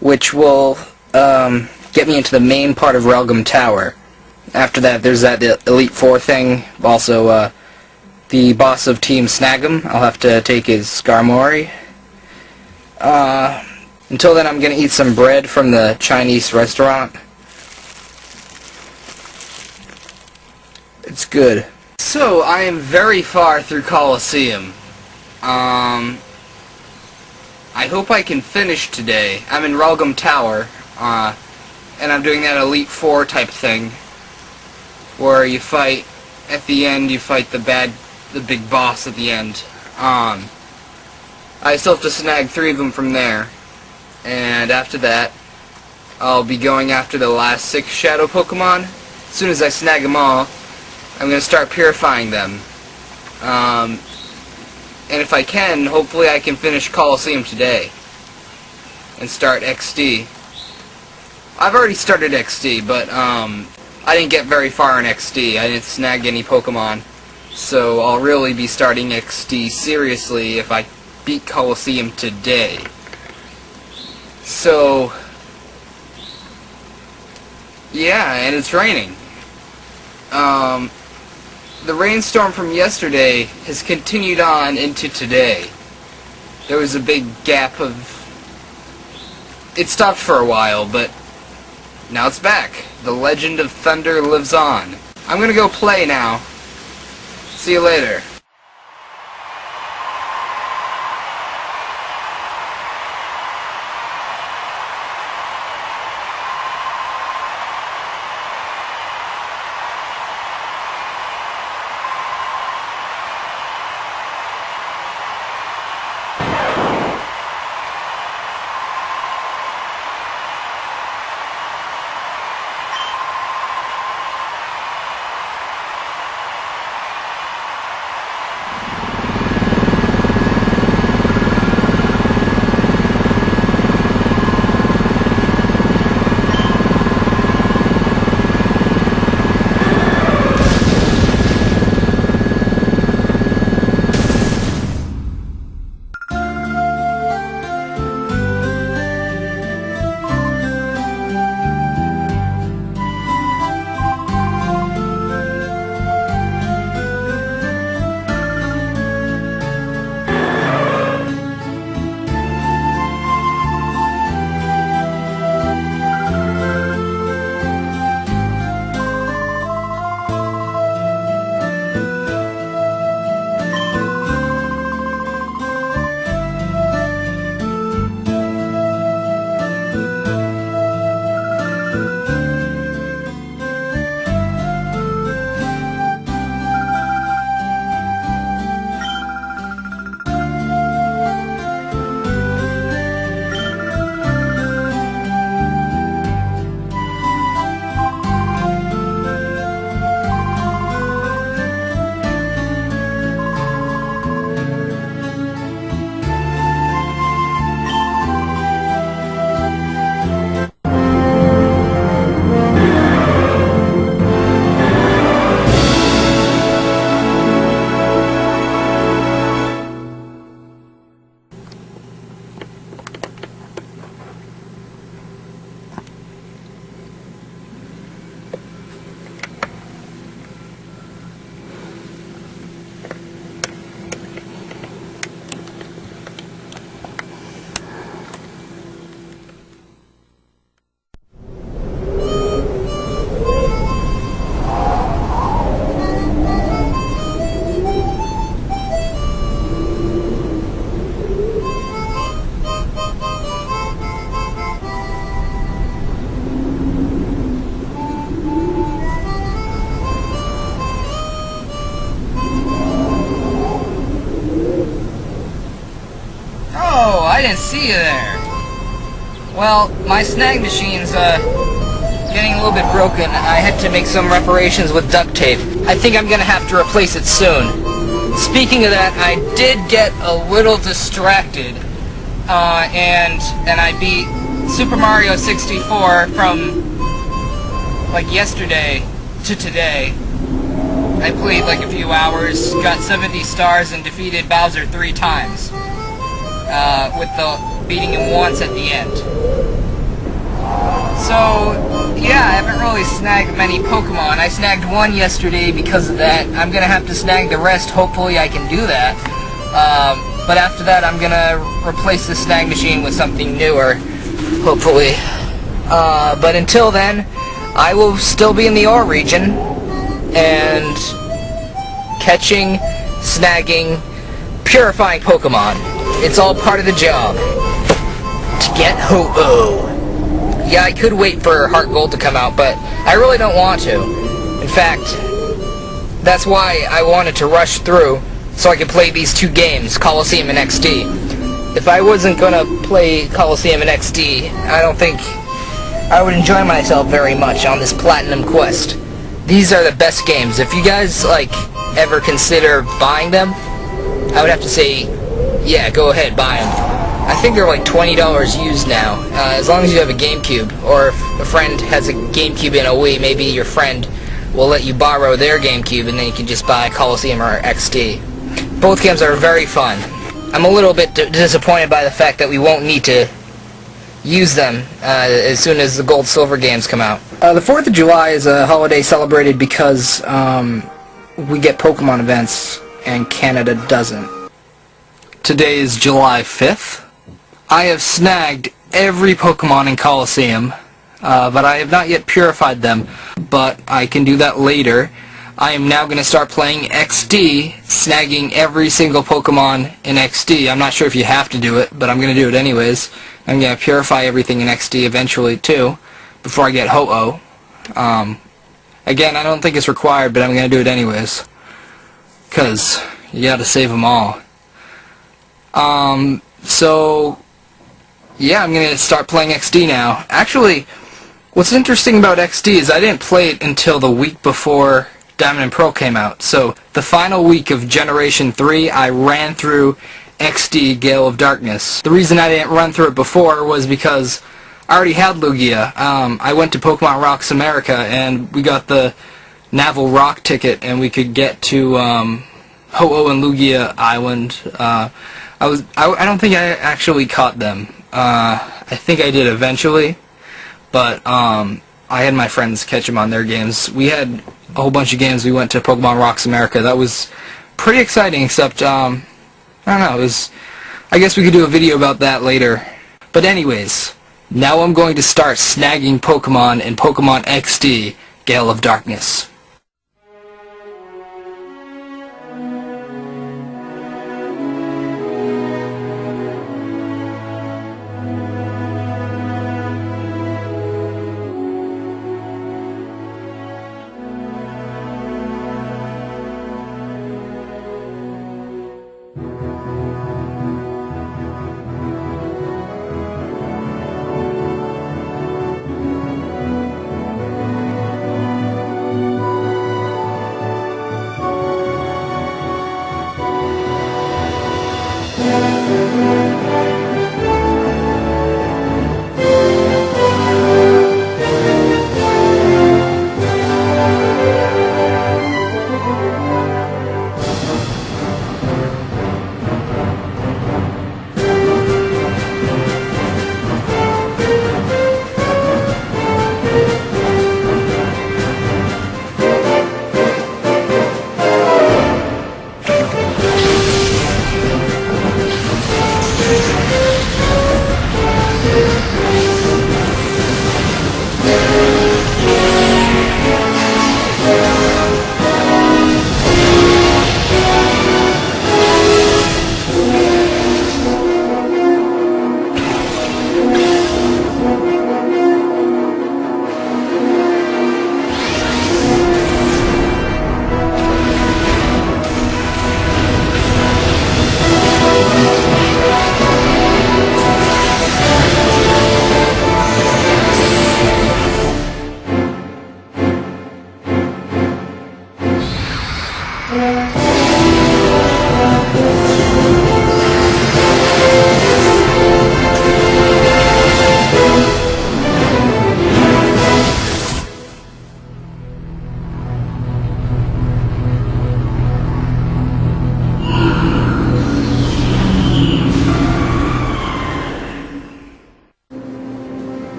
Speaker 7: which will get me into the main part of Relgum Tower. After that, there's that Elite Four thing. Also, the boss of Team Snag'em. I'll have to take his Skarmory. Until then, I'm going to eat some bread from the Chinese restaurant. It's good. So, I am very far through Colosseum. I hope I can finish today. I'm in Relgum Tower, and I'm doing that Elite Four type thing, where you fight, at the end, you fight the big boss at the end. I still have to snag 3 of them from there, and after that, I'll be going after the last 6 Shadow Pokemon. As soon as I snag them all, I'm going to start purifying them. And if I can, hopefully I can finish Colosseum today and start XD. I've already started XD, but I didn't get very far in XD. I didn't snag any Pokemon. So I'll really be starting XD seriously if I beat Colosseum today. So, yeah, and it's raining. The rainstorm from yesterday has continued on into today. There was a big gap of... It stopped for a while, but now it's back. The legend of thunder lives on. I'm gonna go play now. See you later. didn't see you there. Well, my snag machine's getting a little bit broken. I had to make some reparations with duct tape. I think I'm gonna have to replace it soon. Speaking of that, I did get a little distracted, and I beat Super Mario 64 from like yesterday to today.
Speaker 2: I played like a few hours, got 70 stars, and defeated Bowser 3 times. With the beating him once at the end. So, yeah, I haven't really snagged many Pokemon. I snagged one yesterday because of that. I'm gonna have to snag the rest. Hopefully I can do that. But after that, I'm gonna replace the snag machine with something newer. Hopefully. But until then, I will still be in the ore region and catching, snagging, purifying Pokemon. It's all part of the job. To get Ho-Oh. Yeah, I could wait for Heart Gold to come out, but I really don't want to. In fact, that's why I wanted to rush through so I could play these 2 games, Colosseum and XD. If I wasn't gonna play Colosseum and XD, I don't think I would enjoy myself very much on this Platinum Quest. These are the best games. If you guys, like, ever consider buying them, I would have to say, yeah, go ahead, buy them. I think they're like $20 used now, as long as you have a GameCube, or if a friend has a GameCube and a Wii, maybe your friend will let you borrow their GameCube and then you can just buy Colosseum or XD. Both games are very fun. I'm a little bit disappointed by the fact that we won't need to use them as soon as the Gold Silver games come out. The 4th of July is a holiday celebrated because we get Pokemon events and Canada doesn't. Today is July 5th. I have snagged every Pokemon in Colosseum, but I have not yet purified them, but I can do that later. I am now going to start playing XD, snagging every single Pokemon in XD. I'm not sure if you have to do it, but I'm going to do it anyways. I'm going to purify everything in XD eventually too, before I get Ho-Oh. Again, I don't think it's required, but I'm going to do it anyways, because you got to save them all. So, yeah, I'm going to start playing XD now. Actually, what's interesting about XD is I didn't play it until the week before Diamond and Pearl came out. So, the final week of Generation 3, I ran through XD Gale of Darkness. The reason I didn't run through it before was because I already had Lugia. I went to Pokemon Rocks America, and we got the Naval Rock ticket, and we could get to Ho-Oh and Lugia Island. I don't think I actually caught them. I think I did eventually, but I had my friends catch them on their games. We had a whole bunch of games. We went to Pokemon Rocks America. That was pretty exciting, except, I don't know, I guess we could do a video about that later. But anyways, now I'm going to start snagging Pokemon in Pokemon XD, Gale of Darkness.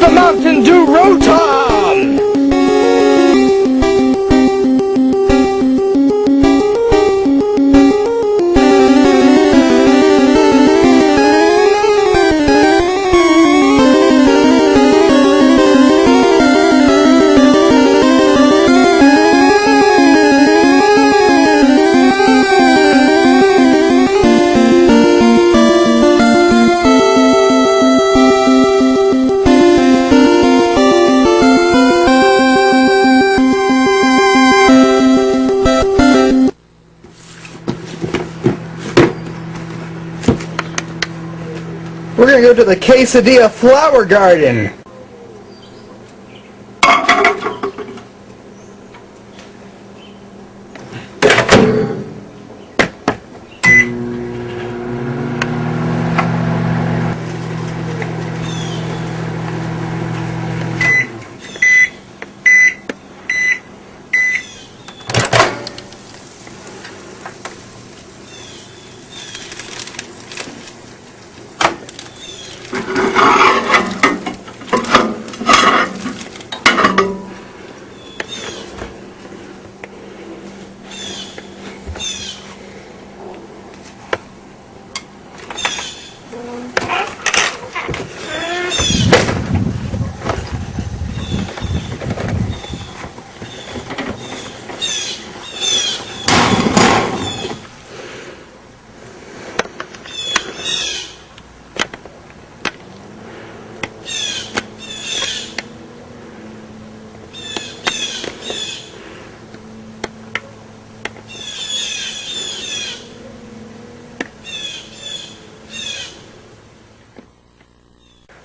Speaker 7: the Mountain Dew Rotom! We're gonna go to the Quesadilla Flower Garden.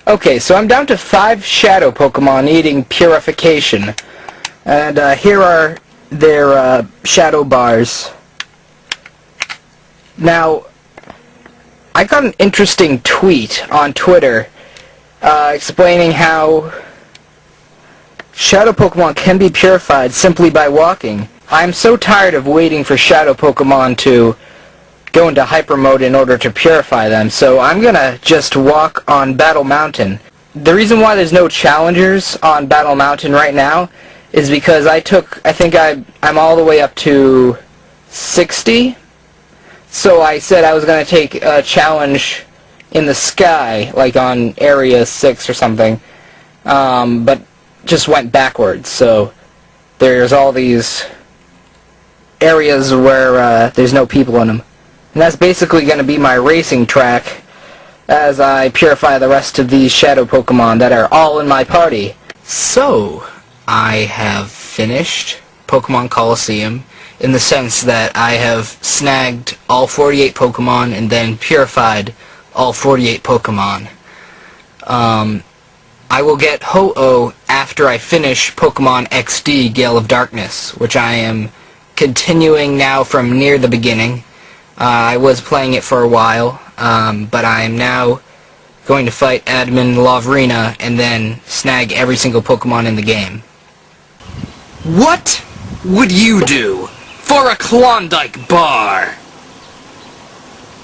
Speaker 7: Okay, so I'm down to 5 Shadow Pokemon needing purification. And here are their Shadow Bars. Now, I got an interesting tweet on Twitter explaining how Shadow Pokemon can be purified simply by walking. I'm so tired of waiting for Shadow Pokemon to go into hyper mode in order to purify them, so I'm gonna just walk on Battle Mountain. The reason why there's no challengers on Battle Mountain right now is because I think I'm all the way up to 60, so I said I was gonna take a challenge in the sky, like on Area 6 or something, but just went backwards, so there's all these areas where there's no people in them. And that's basically going to be my racing track as I purify the rest of these Shadow Pokemon that are all in my party. So, I have finished Pokemon Colosseum in the sense that I have snagged all 48 Pokemon and then purified all 48 Pokemon. I will get Ho-Oh after I finish Pokemon XD Gale of Darkness, which I am continuing now from near the beginning. I was playing it for a while, but I am now going to fight Admin Lavrina and then snag every single Pokemon in the game. What would you do for a Klondike bar?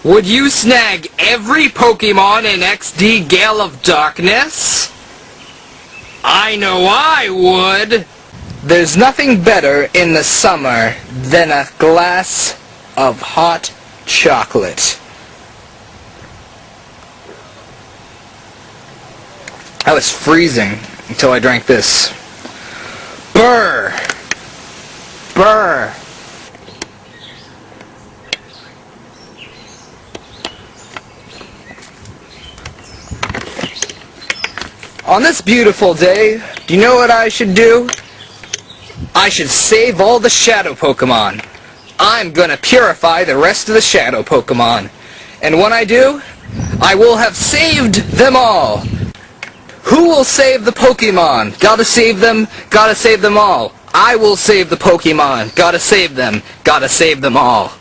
Speaker 7: Would you snag every Pokemon in XD Gale of Darkness? I know I would! There's nothing better in the summer than a glass of hot chocolate. I was freezing until I drank this. Brr! Brr! On this beautiful day, do you know what I should do? I should save all the Shadow Pokemon. I'm gonna purify the rest of the Shadow Pokemon. And when I do, I will have saved them all. Who will save the Pokemon? Gotta save them all. I will save the Pokemon. Gotta save them all.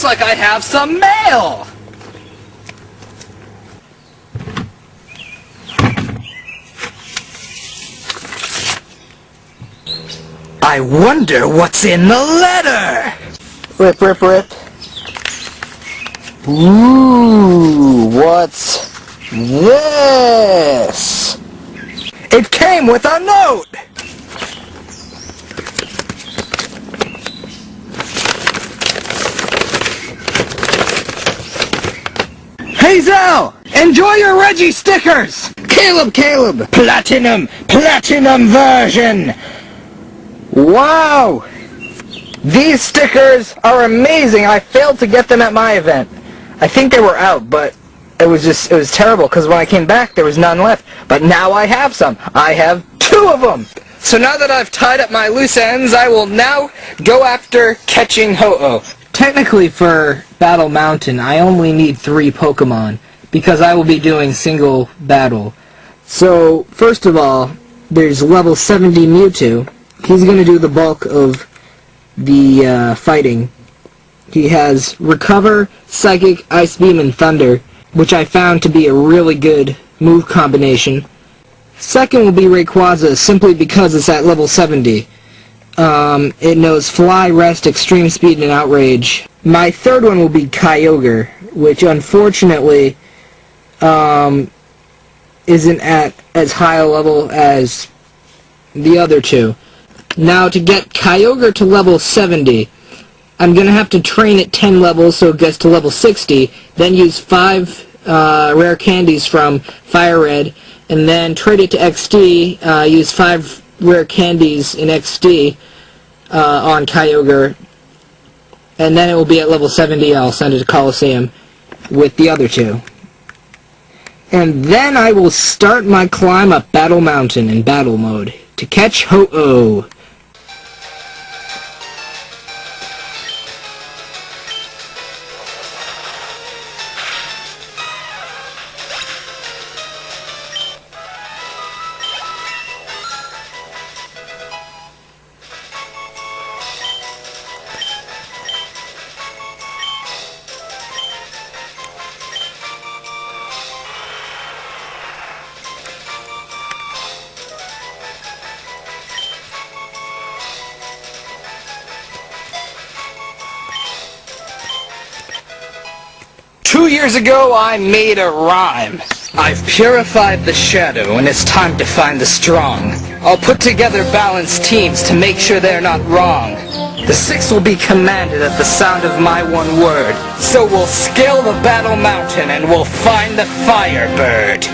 Speaker 2: like I have some mail!
Speaker 7: I wonder what's in the letter!
Speaker 5: Rip, rip, rip.
Speaker 7: Ooh, what's this? It came with a note!
Speaker 2: Hazel! Enjoy your Reggie stickers!
Speaker 7: Caleb! Platinum version! Wow! These stickers are amazing! I failed to get them at my event. I think they were out, but it was terrible, because when I came back, there was none left. But now I have some. I have 2 of them! So now that I've tied up my loose ends, I will now go after catching Ho-Oh. Technically, for Battle Mountain, I only need 3 Pokemon, because I will be doing single battle. So, first of all, there's level 70 Mewtwo. He's going to do the bulk of the fighting. He has Recover, Psychic, Ice Beam, and Thunder, which I found to be a really good move combination. Second will be Rayquaza, simply because it's at level 70. It knows Fly, Rest, Extreme Speed, and Outrage. My third one will be Kyogre, which unfortunately isn't at as high a level as the other 2. Now, to get Kyogre to level 70, I'm going to have to train it 10 levels so it gets to level 60, then use 5 rare candies from FireRed, and then trade it to XD, use 5 rare candies in XD on Kyogre, and then it will be at level 70. I'll send it to Colosseum with the other 2. And then I will start my climb up Battle Mountain in battle mode to catch Ho-Oh. Two years ago, I made a rhyme. I've purified the shadow, and it's time to find the strong. I'll put together balanced teams to make sure they're not wrong. The 6 will be commanded at the sound of my one word. So we'll scale the Battle Mountain, and we'll find the Firebird.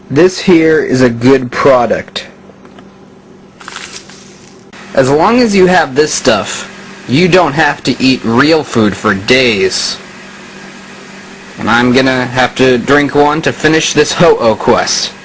Speaker 7: This here is a good product. As long as you have this stuff, you don't have to eat real food for days.
Speaker 8: And I'm gonna have to drink one to finish this Ho-Oh quest.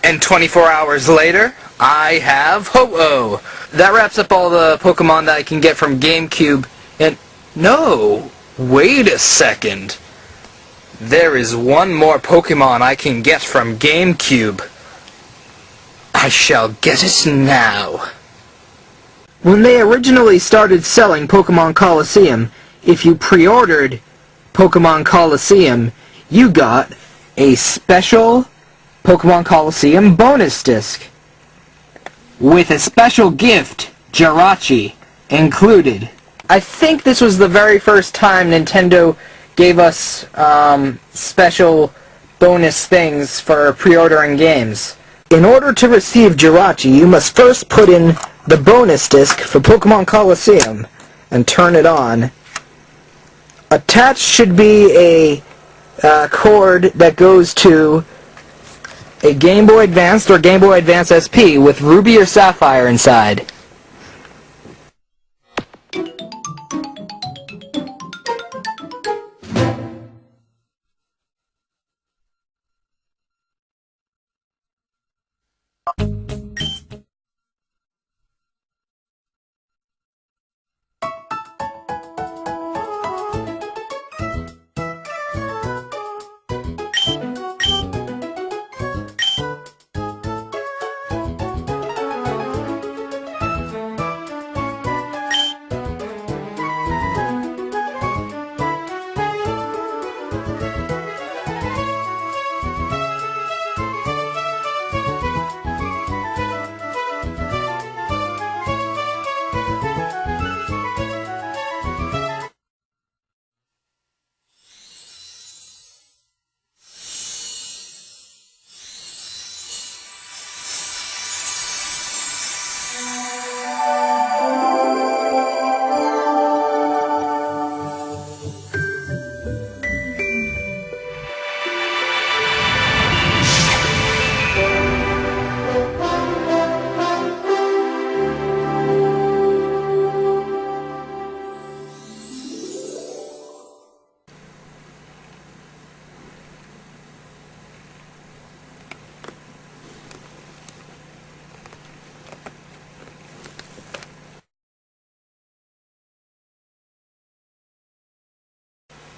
Speaker 7: And 24 hours later, I have Ho-Oh. That wraps up all the Pokemon that I can get from GameCube. And no, wait a second. There is one more Pokemon I can get from GameCube. I shall get it now. When they originally started selling Pokemon Colosseum, if you pre-ordered Pokemon Colosseum, you got a special Pokemon Colosseum bonus disc with a special gift, Jirachi, included. I think this was the very first time Nintendo gave us special bonus things for pre-ordering games. In order to receive Jirachi, you must first put in the bonus disc for Pokemon Colosseum and turn it on. Attached should be a cord that goes to a Game Boy Advanced or Game Boy Advance SP with Ruby or Sapphire inside.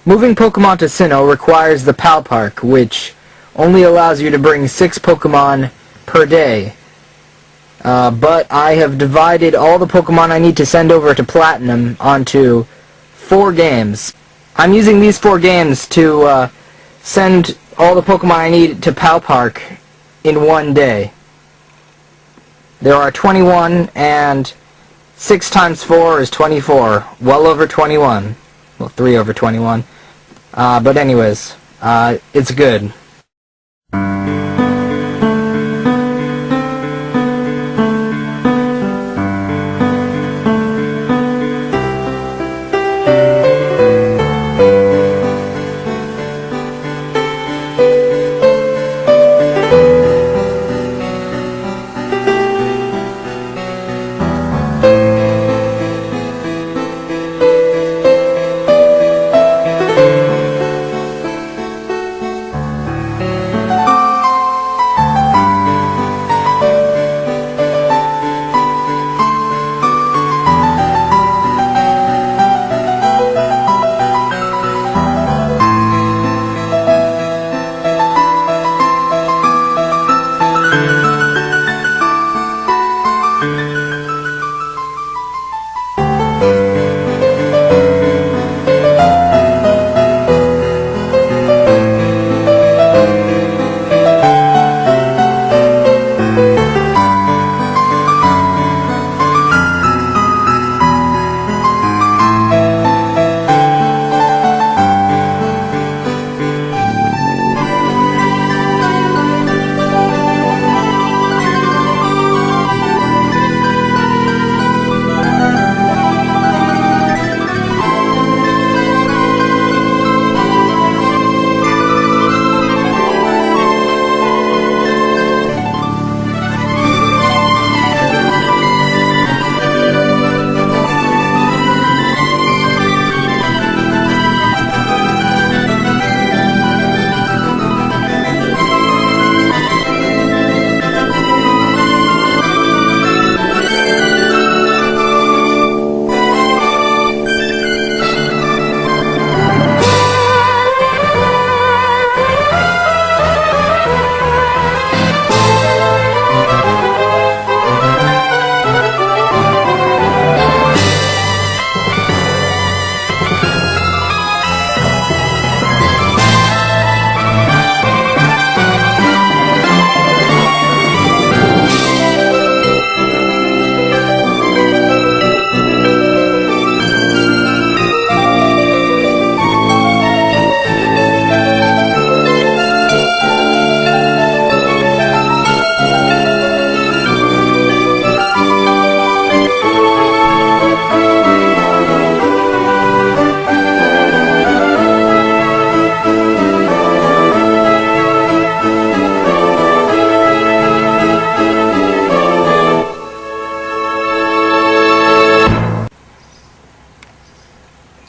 Speaker 7: Moving Pokemon to Sinnoh requires the PAL Park, which only allows you to bring 6 Pokemon per day. But I have divided all the Pokemon I need to send over to Platinum onto 4 games. I'm using these 4 games to send all the Pokemon I need to PAL Park in one day. There are 21, and 6 times 4 is 24. Well over 21. Well, 3 over 21. But anyways, it's good.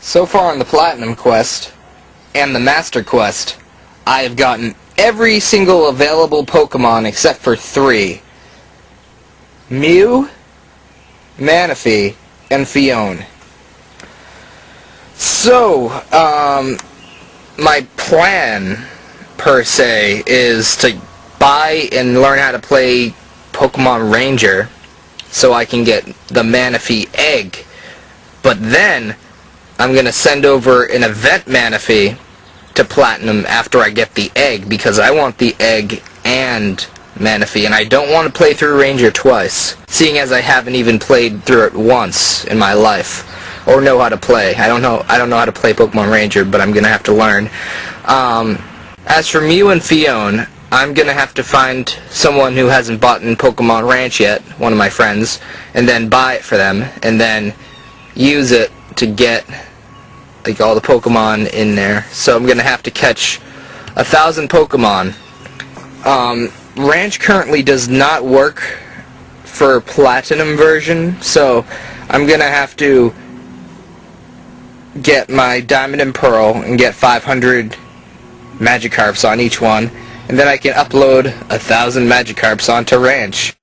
Speaker 7: So far on the Platinum Quest and the Master Quest, I have gotten every single available Pokemon except for 3. Mew, Manaphy, and Fione. So, my plan, per se, is to buy and learn how to play Pokemon Ranger so I can get the Manaphy egg. But then, I'm going to send over an event Manaphy to Platinum after I get the egg, because I want the egg and Manaphy, and I don't want to play through Ranger twice, seeing as I haven't even played through it once in my life, or know how to play. I don't know how to play Pokemon Ranger, but I'm going to have to learn. As for Mew and Fione, I'm going to have to find someone who hasn't bought in Pokemon Ranch yet, one of my friends, and then buy it for them, and then use it to get like all the Pokemon in there. So I'm going to have to catch 1,000 Pokemon. Ranch currently does not work for Platinum version, so I'm going to have to get my Diamond and Pearl and get 500 Magikarps on each one, and then I can upload 1,000 Magikarps onto Ranch.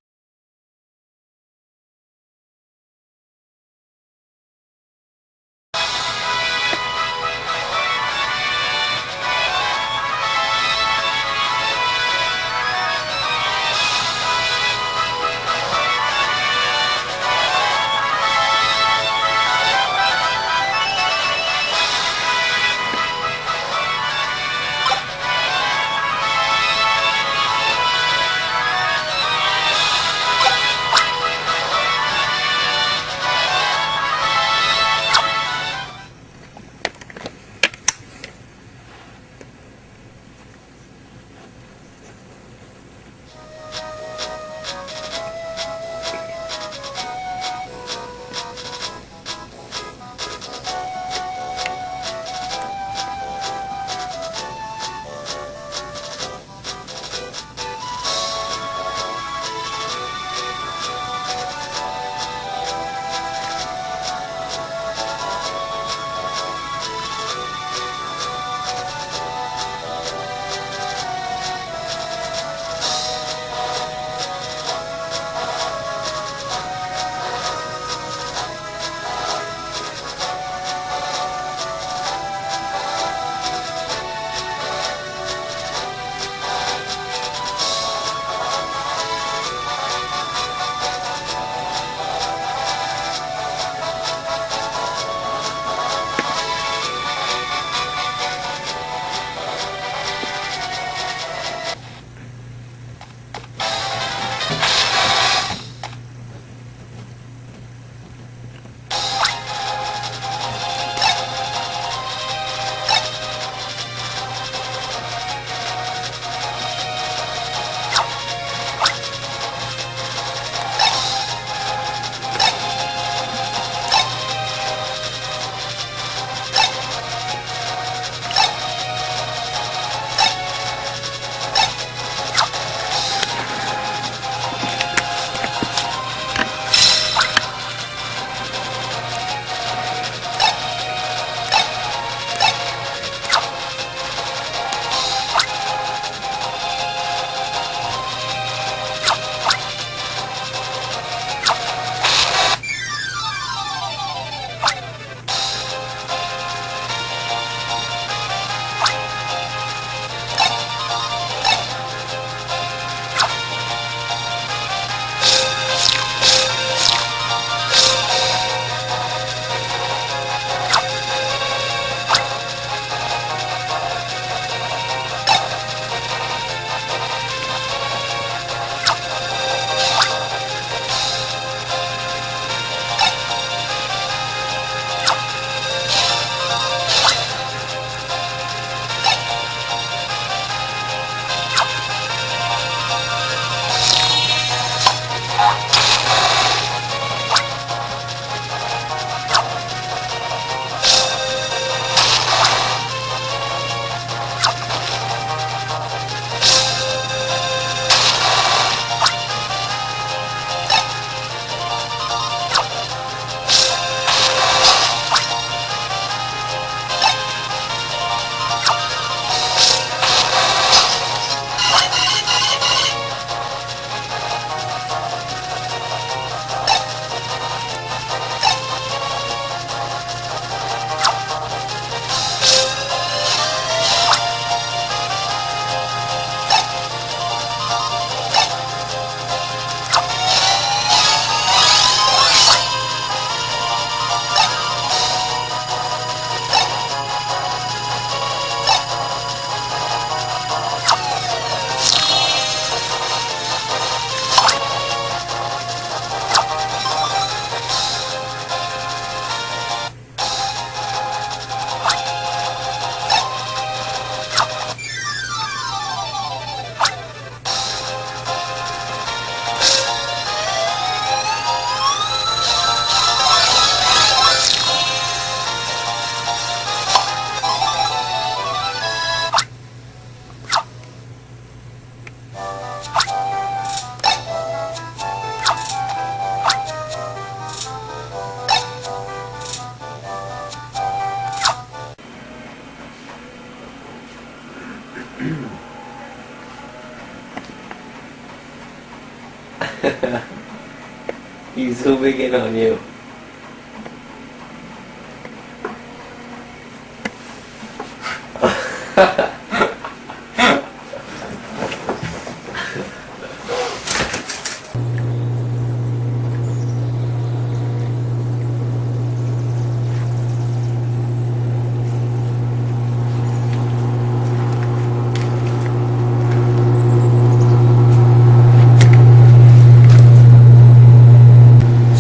Speaker 6: He's zooming in on you.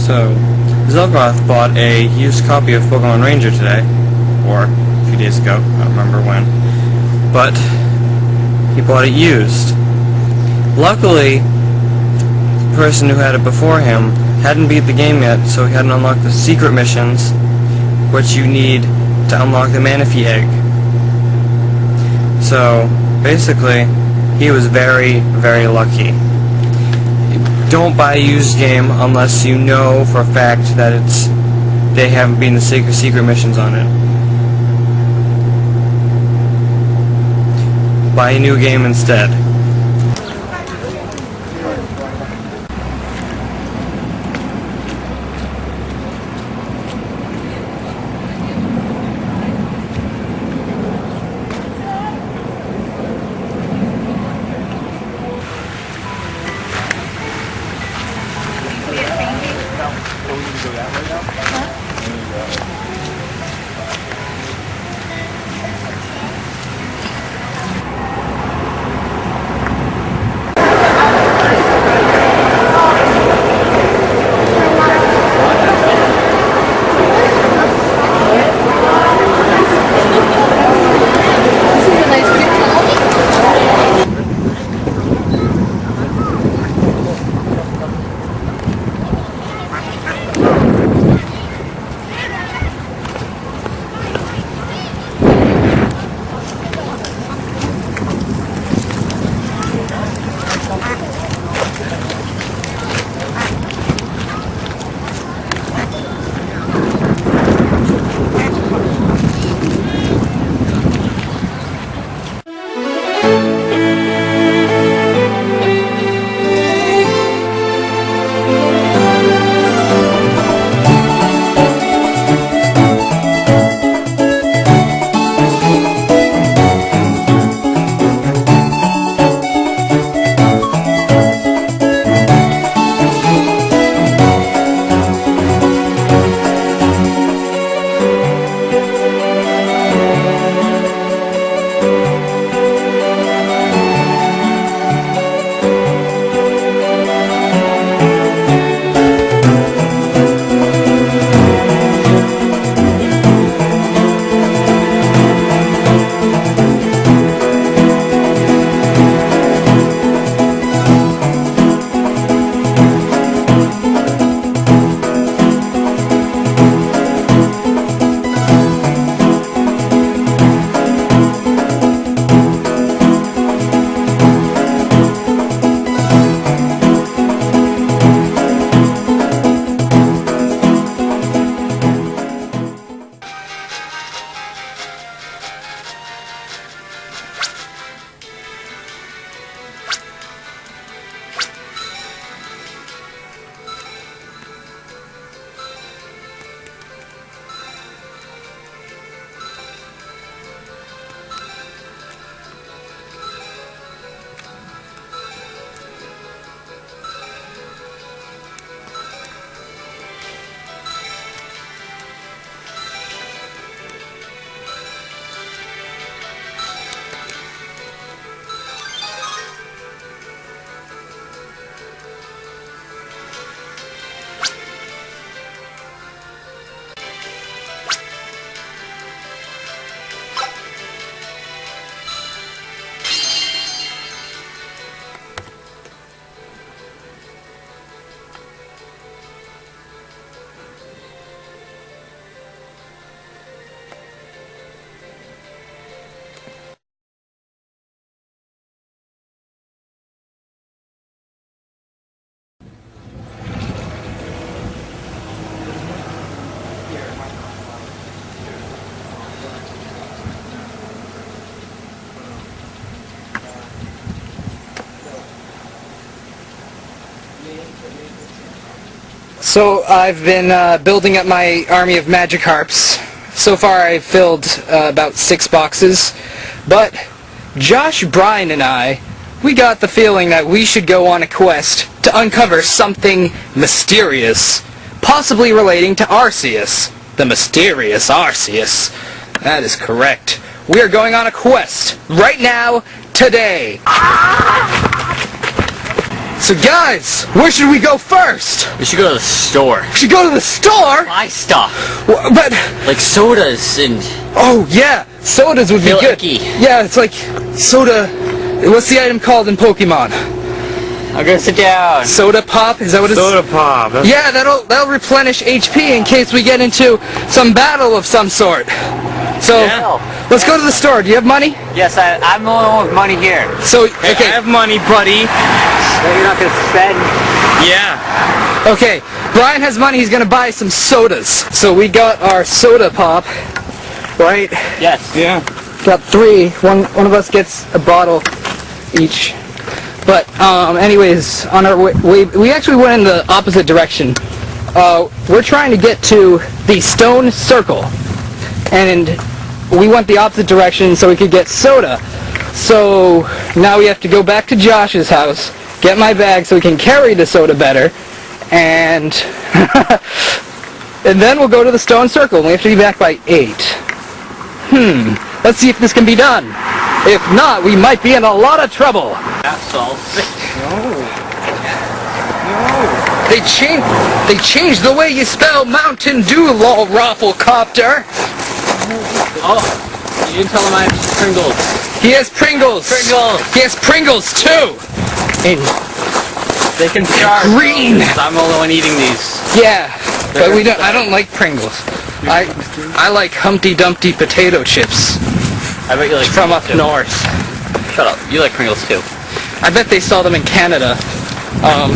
Speaker 11: So, Zelgroth bought a used copy of Pokemon Ranger today, or a few days ago, I don't remember when, but he bought it used. Luckily, the person who had it before him hadn't beat the game yet, so he hadn't unlocked the secret missions, which you need to unlock the Manaphy egg. So, basically, he was very, very lucky. Don't buy a used game unless you know for a fact that they haven't been the secret missions on it. Buy a new game instead.
Speaker 2: So I've been building up my army of Magikarps. So far I've filled about 6 boxes, but Josh, Brian, and I, we got the feeling that we should go on a quest to uncover something mysterious, possibly relating to Arceus. The mysterious Arceus. That is correct. We are going on a quest right now, today. So guys, where should we go first?
Speaker 9: We should go to the store.
Speaker 2: We should go to the store?
Speaker 9: Buy stuff.
Speaker 2: But...
Speaker 9: Like sodas and...
Speaker 2: Oh, yeah. Sodas would be
Speaker 9: Feel
Speaker 2: good.
Speaker 9: icky.
Speaker 2: Yeah, it's like soda... What's the item called in Pokemon?
Speaker 9: I'm gonna sit down.
Speaker 2: Soda Pop? Is that what it's...
Speaker 11: Soda Pop. That's
Speaker 2: Yeah, that'll replenish HP in case we get into some battle of some sort. So, let's go to the store. Do you have money?
Speaker 9: Yes, I'm the only one with money here.
Speaker 2: So,
Speaker 11: Hey,
Speaker 2: okay.
Speaker 11: I have money, buddy.
Speaker 9: So you're not gonna spend?
Speaker 11: Yeah.
Speaker 2: Okay, Brian has money. He's gonna buy some sodas. So we got our Soda Pop, right?
Speaker 9: Yes.
Speaker 11: Yeah.
Speaker 2: Got 3. One of us gets a bottle each. But anyways, on our way, we actually went in the opposite direction. We're trying to get to the Stone Circle, and we went the opposite direction so we could get soda. So now we have to go back to Josh's house, get my bag so we can carry the soda better, and and then we'll go to the Stone Circle, and we have to be back by 8. Let's see if this can be done. If not, we might be in a lot of trouble.
Speaker 9: That's all.
Speaker 2: They changed the way you spell Mountain Dew, lol, Rafflecopter.
Speaker 9: Oh, you didn't tell him I have Pringles.
Speaker 2: He has Pringles.
Speaker 9: Pringles.
Speaker 2: He has Pringles too. And
Speaker 9: They can charge.
Speaker 2: green.
Speaker 9: I'm the only one eating these.
Speaker 2: Yeah, but we don't. I don't like Pringles. I like Humpty Dumpty potato chips
Speaker 9: I bet you like
Speaker 2: from up
Speaker 9: Pringles, too.
Speaker 2: north.
Speaker 9: Shut up. You like Pringles too.
Speaker 2: I bet they sell them in Canada.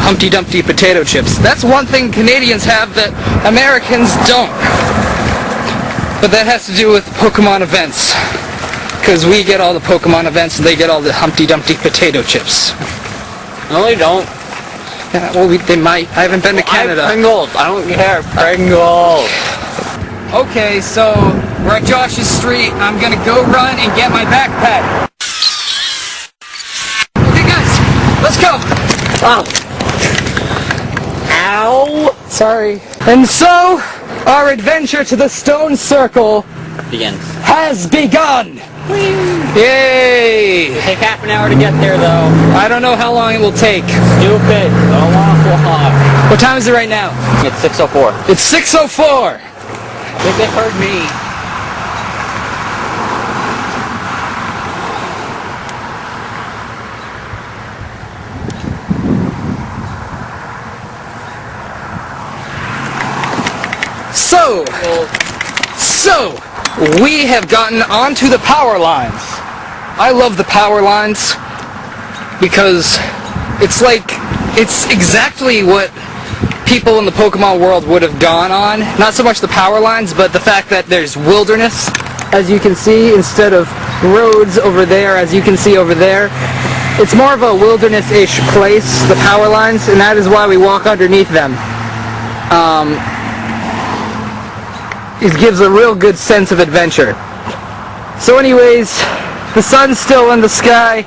Speaker 2: Humpty Dumpty potato chips. That's one thing Canadians have that Americans don't. But that has to do with Pokemon events. Because we get all the Pokemon events and they get all the Humpty Dumpty potato chips.
Speaker 9: No, they don't.
Speaker 2: Yeah, well, they might. I haven't been to Canada.
Speaker 9: I have Pringles. I don't care. Pringles.
Speaker 2: Okay, so we're at Josh's street. I'm gonna go run and get my backpack. Okay, guys, let's go.
Speaker 9: Oh. Ow.
Speaker 2: Sorry. And so, our adventure to the Stone Circle
Speaker 9: Begins.
Speaker 2: has begun. Yay!
Speaker 9: It'll take half an hour to get there, though.
Speaker 2: I don't know how long it will take.
Speaker 9: Stupid. Go off.
Speaker 2: What time is it right now?
Speaker 9: It's 6:04.
Speaker 2: It's 6:04.
Speaker 9: I think they heard me.
Speaker 2: So, we have gotten onto the power lines. I love the power lines because it's exactly what people in the Pokemon world would have gone on. Not so much the power lines, but the fact that there's wilderness, as you can see, instead of roads over there, as you can see over there. It's more of a wilderness-ish place, the power lines, and that is why we walk underneath them. It gives a real good sense of adventure. So anyways, the sun's still in the sky.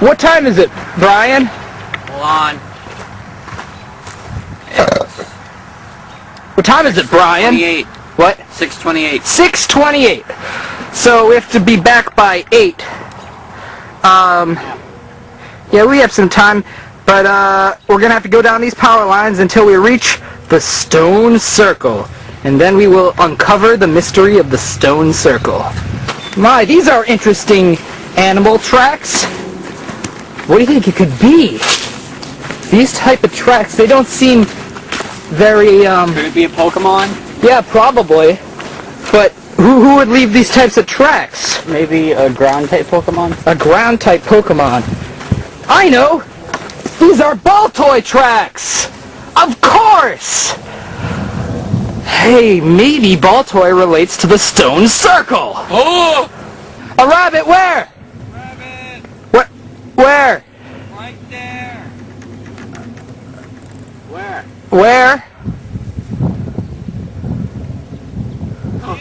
Speaker 2: What time is it, Brian?
Speaker 9: Hold on.
Speaker 2: What time is it, Brian?
Speaker 9: 28.
Speaker 2: What?
Speaker 9: 6:28.
Speaker 2: 6:28. So we have to be back by 8. Yeah, we have some time, but we're gonna have to go down these power lines until we reach the Stone Circle. And then we will uncover the mystery of the Stone Circle. My, these are interesting animal tracks. What do you think it could be? These type of tracks, they don't seem very,
Speaker 9: Could it be a Pokemon?
Speaker 2: Yeah, probably. But who would leave these types of tracks?
Speaker 9: Maybe a ground-type Pokemon?
Speaker 2: A ground-type Pokemon. I know! These are Baltoy tracks! Of course! Hey, maybe Baltoy relates to the Stone Circle!
Speaker 11: Oh!
Speaker 2: A rabbit, where?
Speaker 11: Rabbit!
Speaker 2: Where?
Speaker 11: Right there!
Speaker 9: Where?
Speaker 2: Where?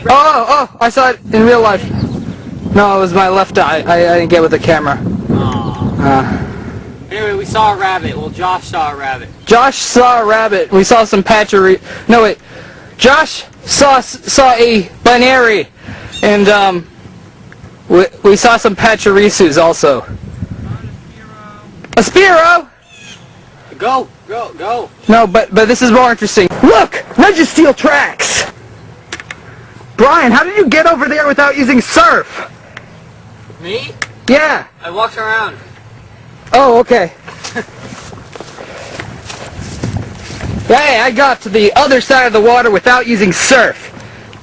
Speaker 7: Oh, I saw it in real life. No, it was my left eye. I didn't get with the camera.
Speaker 9: Anyway, we saw a rabbit. Well, Josh saw a rabbit.
Speaker 7: Josh saw a rabbit. We saw some No, wait. Josh saw a binary. And, we saw some Pachirisus also. A Spearow!
Speaker 9: Go!
Speaker 7: No, but this is more interesting. Look! Registeel tracks! Brian, how did you get over there without using surf?
Speaker 9: Me?
Speaker 7: Yeah.
Speaker 9: I walked around.
Speaker 7: Oh, okay. Hey, I got to the other side of the water without using surf.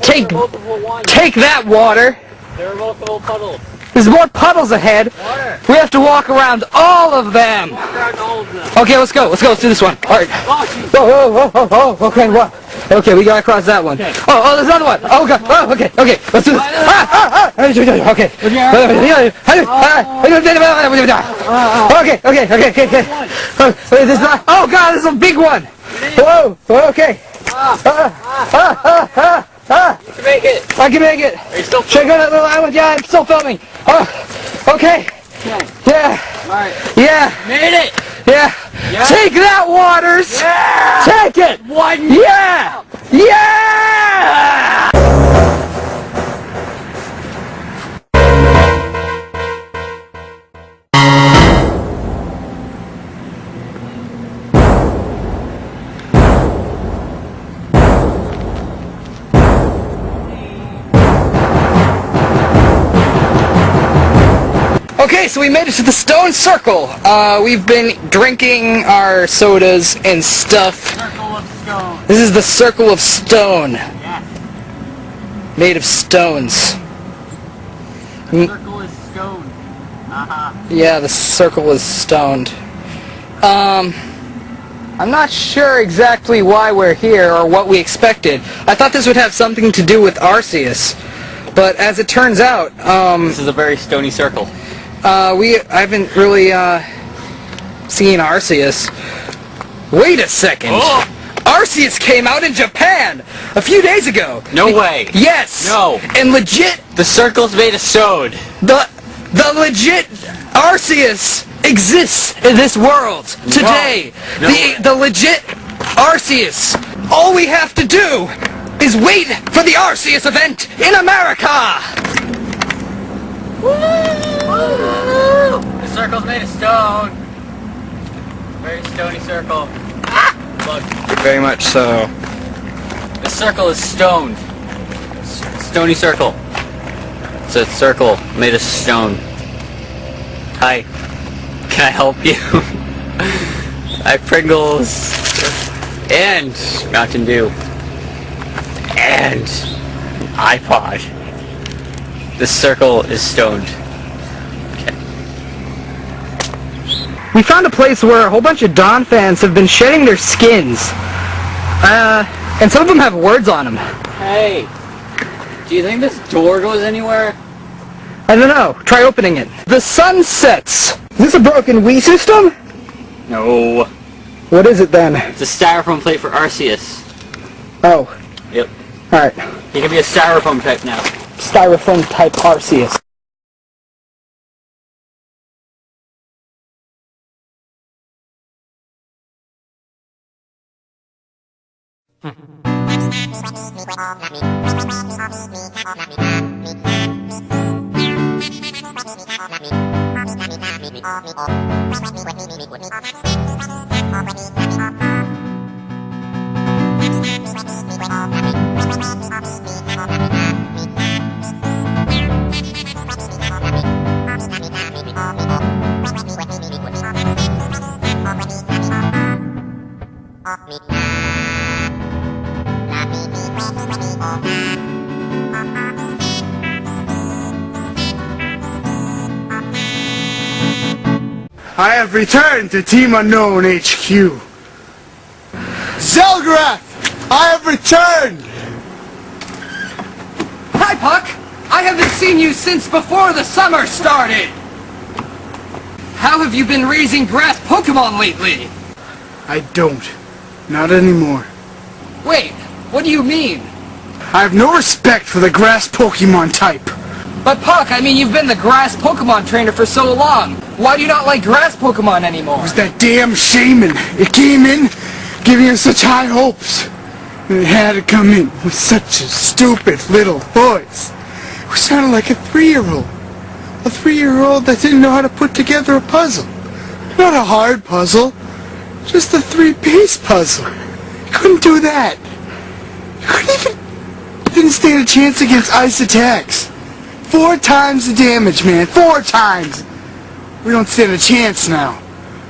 Speaker 7: Take that water.
Speaker 9: There are multiple puddles.
Speaker 7: There's more puddles ahead.
Speaker 9: Water.
Speaker 7: We have to walk around all of them.
Speaker 9: Walk around all of them.
Speaker 7: Okay, let's go. Let's do this one. All right. Oh, okay, what? Okay, we gotta cross that one.
Speaker 9: Okay.
Speaker 7: Oh, there's another one. Oh, God. Oh, okay. Let's do this. Okay. Oh, God, this is a big one. Whoa, okay.
Speaker 9: You can make it.
Speaker 7: I can make it.
Speaker 9: Are you still
Speaker 7: Check out that little island. Yeah, I'm still filming. Okay. Yeah.
Speaker 9: Alright.
Speaker 7: Yeah.
Speaker 9: Made it.
Speaker 7: Yeah. Take that, Waters.
Speaker 9: Yeah.
Speaker 7: Take it.
Speaker 9: One.
Speaker 7: Yeah. Yeah. Okay, so we made it to the Stone Circle. We've been drinking our sodas and stuff.
Speaker 9: Circle of stone.
Speaker 7: This is the Circle of Stone.
Speaker 9: Yeah.
Speaker 7: Made of stones.
Speaker 9: Circle is stone.
Speaker 7: Yeah, the circle is stoned. I'm not sure exactly why we're here or what we expected. I thought this would have something to do with Arceus, but as it turns out,
Speaker 9: This is a very stony circle.
Speaker 7: I haven't really seen Arceus. Wait a second.
Speaker 9: Oh.
Speaker 7: Arceus came out in Japan a few days ago.
Speaker 9: No way.
Speaker 7: Yes.
Speaker 9: No.
Speaker 7: And legit,
Speaker 9: The circle's made of stone.
Speaker 7: the legit Arceus exists in this world today.
Speaker 9: No way.
Speaker 7: The legit Arceus. All we have to do is wait for the Arceus event in America.
Speaker 9: The circle's made of stone. Very stony circle. Look,
Speaker 11: Very much so.
Speaker 9: the circle is stoned. Stony circle. It's a circle made of stone. Hi. Can I help you? I have Pringles. And Mountain Dew. And iPod. The circle is stoned.
Speaker 7: We found a place where a whole bunch of Dawn fans have been shedding their skins. And some of them have words on them.
Speaker 9: Hey, do you think this door goes anywhere?
Speaker 7: I don't know. Try opening it. The sun sets. Is this a broken Wii system?
Speaker 9: No.
Speaker 7: What is it then?
Speaker 9: It's a styrofoam plate for Arceus.
Speaker 7: Oh,
Speaker 9: Yep.
Speaker 7: alright.
Speaker 9: He can be a styrofoam type now.
Speaker 7: Styrofoam type Arceus.
Speaker 3: I have returned to Team Unknown HQ. Zelgrath! I have returned!
Speaker 2: Hi, Puck! I haven't seen you since before the summer started! How have you been raising grass Pokemon lately?
Speaker 3: I don't. Not anymore.
Speaker 2: Wait, what do you mean?
Speaker 3: I have no respect for the grass Pokemon type.
Speaker 2: But Puck, I mean, you've been the grass Pokemon trainer for so long. Why do you not like grass Pokemon anymore?
Speaker 3: It was that damn Shaymin. It came in giving us such high hopes. And it had to come in with such a stupid little voice. It sounded like a 3-year-old. A 3-year-old that didn't know how to put together a puzzle. Not a hard puzzle. Just a 3-piece puzzle. You couldn't do that. You couldn't even... Didn't stand a chance against ice attacks. 4 times the damage, man. 4 times. We don't stand a chance now.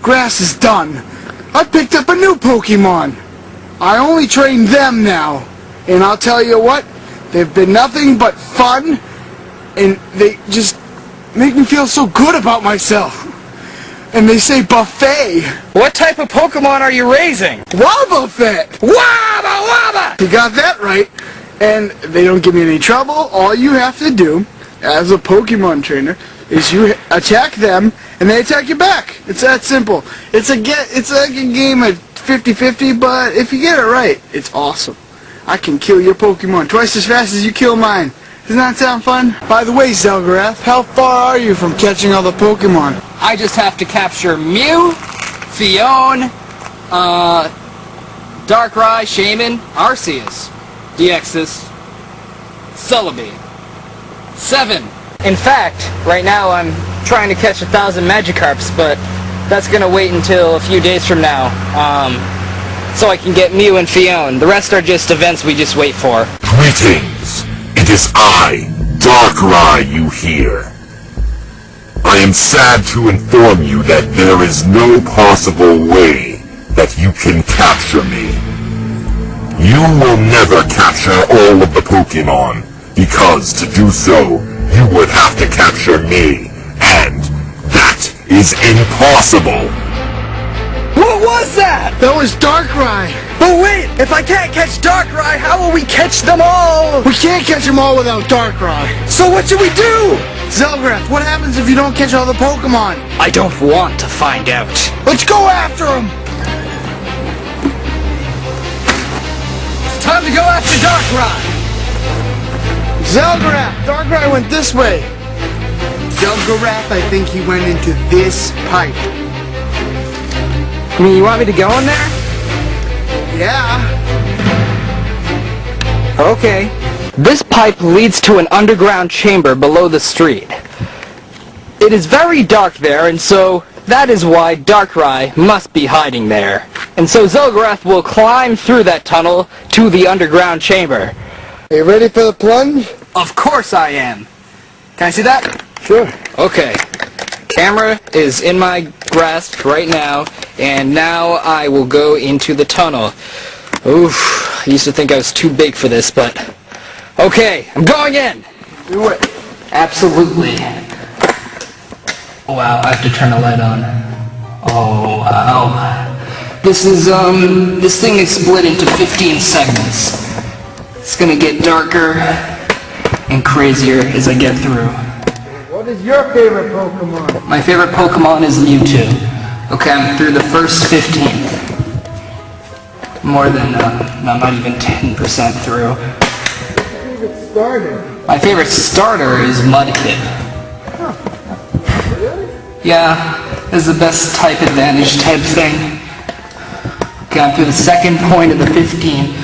Speaker 3: Grass is done. I picked up a new Pokemon. I only train them now. And I'll tell you what, they've been nothing but fun. And they just make me feel so good about myself. And they say buffet.
Speaker 2: What type of Pokemon are you raising?
Speaker 3: Wobbuffet.
Speaker 2: Wabba Wabba!
Speaker 3: You got that right. And they don't give me any trouble. All you have to do, as a Pokemon trainer, is you attack them, and they attack you back. It's that simple. It's like a game of 50-50, but if you get it right, it's awesome. I can kill your Pokemon twice as fast as you kill mine. Doesn't that sound fun? By the way, Zelgarath, how far are you from catching all the Pokemon?
Speaker 2: I just have to capture Mew, Fion, Darkrai, Shaymin, Arceus, Deoxys, Celebi. 7. In fact, right now I'm trying to catch 1,000 Magikarps, but that's gonna wait until a few days from now, so I can get Mew and Fion. The rest are just events we just wait for.
Speaker 12: Greetings! It is I, Darkrai, you hear. I am sad to inform you that there is no possible way that you can capture me. You will never capture all of the Pokemon, because to do so, you would have to capture me, and that is impossible.
Speaker 2: What was that?
Speaker 3: That was Darkrai.
Speaker 2: But wait, if I can't catch Darkrai, how will we catch them all?
Speaker 3: We can't catch them all without Darkrai.
Speaker 2: So what should we do?
Speaker 3: Zelgarath, what happens if you don't catch all the Pokemon?
Speaker 2: I don't want to find out.
Speaker 3: Let's go after them.
Speaker 2: It's time to go after Darkrai.
Speaker 3: Zelgarath, Darkrai went this way. Zelgarath, I think he went into this pipe.
Speaker 2: I mean, you want me to go in there?
Speaker 3: Yeah.
Speaker 2: Okay. This pipe leads to an underground chamber below the street. It is very dark there, and so that is why Darkrai must be hiding there. And so Zelgarath will climb through that tunnel to the underground chamber.
Speaker 3: Are you ready for the plunge?
Speaker 2: Of course I am. Can I see that?
Speaker 3: Sure.
Speaker 2: Okay. Camera is in my grasp right now, and now I will go into the tunnel. Oof, I used to think I was too big for this, but... Okay, I'm going in!
Speaker 3: Do it.
Speaker 2: Absolutely. Wow, I have to turn the light on. Oh, wow. This is, this thing is split into 15 segments. It's gonna get darker and crazier as I get through.
Speaker 3: What is your favorite Pokemon?
Speaker 2: My favorite Pokemon is Mewtwo. Okay, I'm through the first 15. More than, no, not even 10% through. My favorite starter is Mudkip. Yeah, it's the best type advantage type thing. Okay, I'm through the second point of the 15.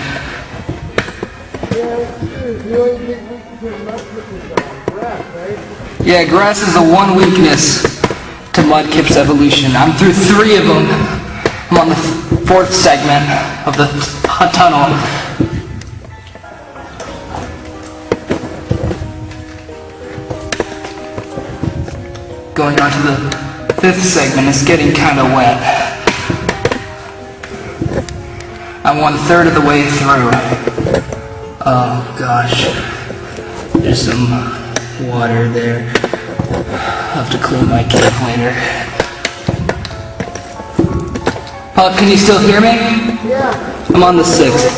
Speaker 2: Yeah, grass is the one weakness to Mudkip's evolution. I'm through 3 of them. I'm on the 4th segment of the tunnel. Going on to the 5th segment, it's getting kind of wet. I'm 1/3 of the way through. Oh gosh, there's some water there. I'll have to clean my cave later. Puck, can you still hear me?
Speaker 3: Yeah.
Speaker 2: I'm on the 6th.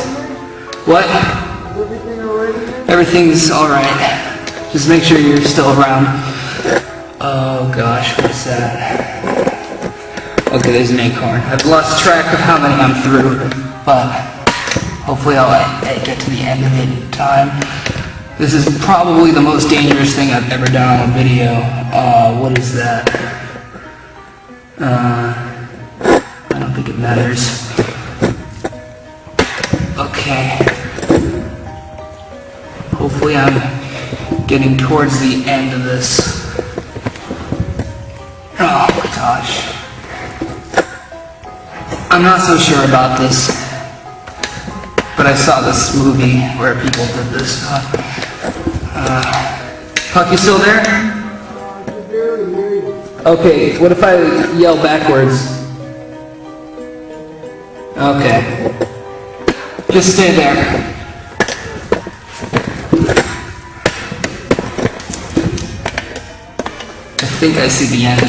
Speaker 2: What?
Speaker 3: Is everything alright?
Speaker 2: Everything's alright. Just make sure you're still around. Oh gosh, what's that? Okay, there's an acorn. I've lost track of how many I'm through, but
Speaker 7: Hopefully I'll get to the end of it in time. This is probably the most dangerous thing I've ever done on a video. What is that? I don't think it matters. Okay. Hopefully I'm getting towards the end of this. Oh my gosh. I'm not so sure about this, but I saw this movie where people did this stuff. Puck, you still there? Okay, what if I yell backwards? Okay. Just stay there. I think I see the end.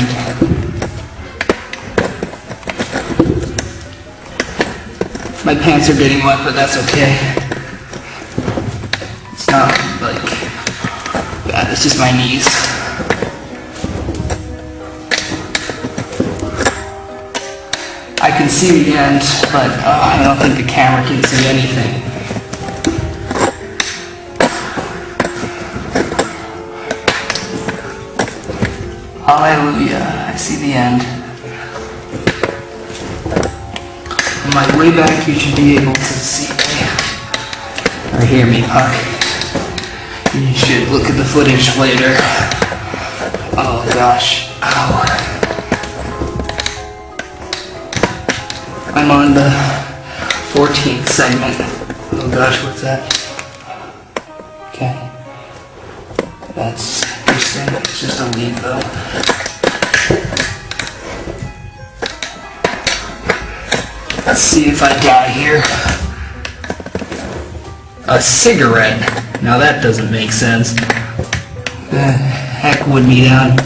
Speaker 7: My pants are getting wet, but that's okay. It's not like bad, it's just my knees. I can see the end, but I don't think the camera can see anything. Hallelujah, I see the end. On my way back, you should be able to see me. Or hear me, Puck. You should look at the footage later. Oh gosh, ow. I'm on the 14th segment. Oh gosh, what's that? Okay. That's interesting. It's just a lead though. Let's see if I die here. A cigarette. Now that doesn't make sense. Heck would me down.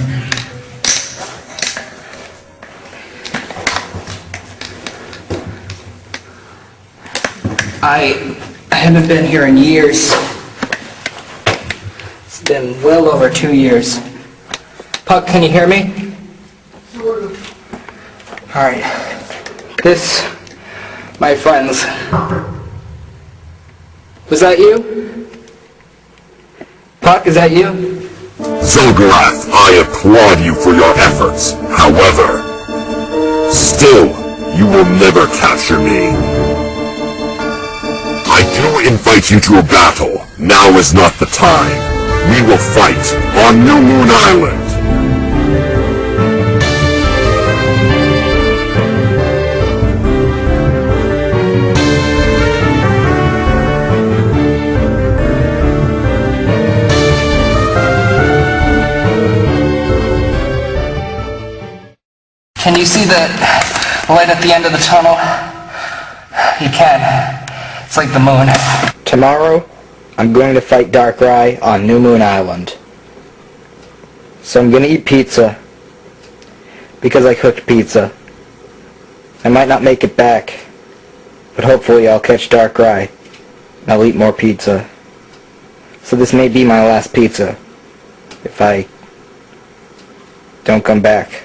Speaker 7: I haven't been here in years. It's been well over 2 years. Puck, can you hear me?
Speaker 3: Sort of.
Speaker 7: Alright. This, my friends. Was that you? Puck, is that you?
Speaker 12: Zolgarath, I applaud you for your efforts. However, still, you will never capture me. I do invite you to a battle. Now is not the time. We will fight on New Moon Island.
Speaker 7: Can you see the light at the end of the tunnel? You can. It's like the moon. Tomorrow, I'm going to fight Darkrai on New Moon Island. So I'm going to eat pizza. Because I cooked pizza. I might not make it back. But hopefully I'll catch Darkrai. And I'll eat more pizza. So this may be my last pizza. If I don't come back.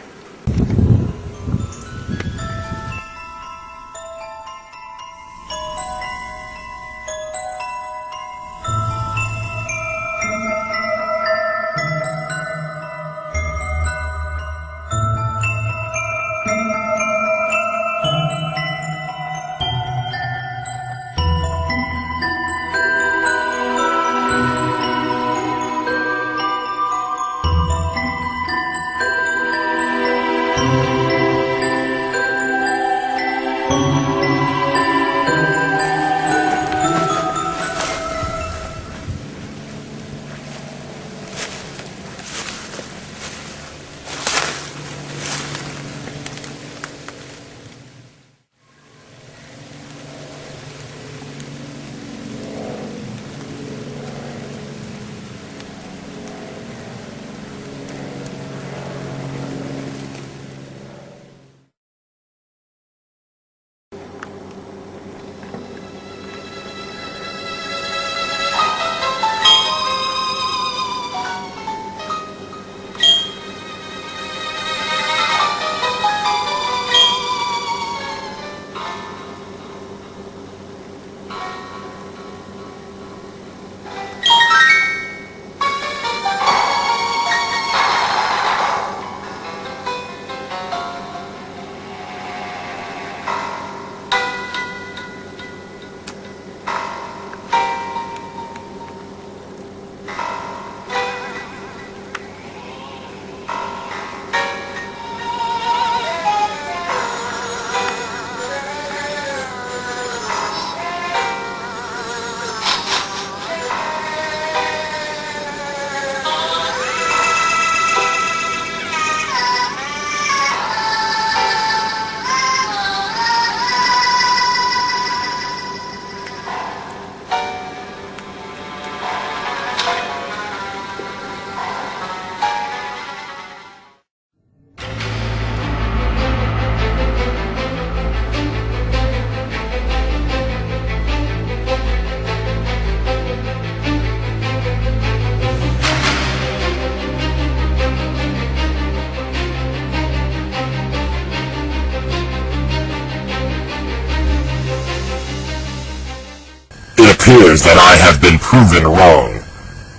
Speaker 12: appears that I have been proven wrong.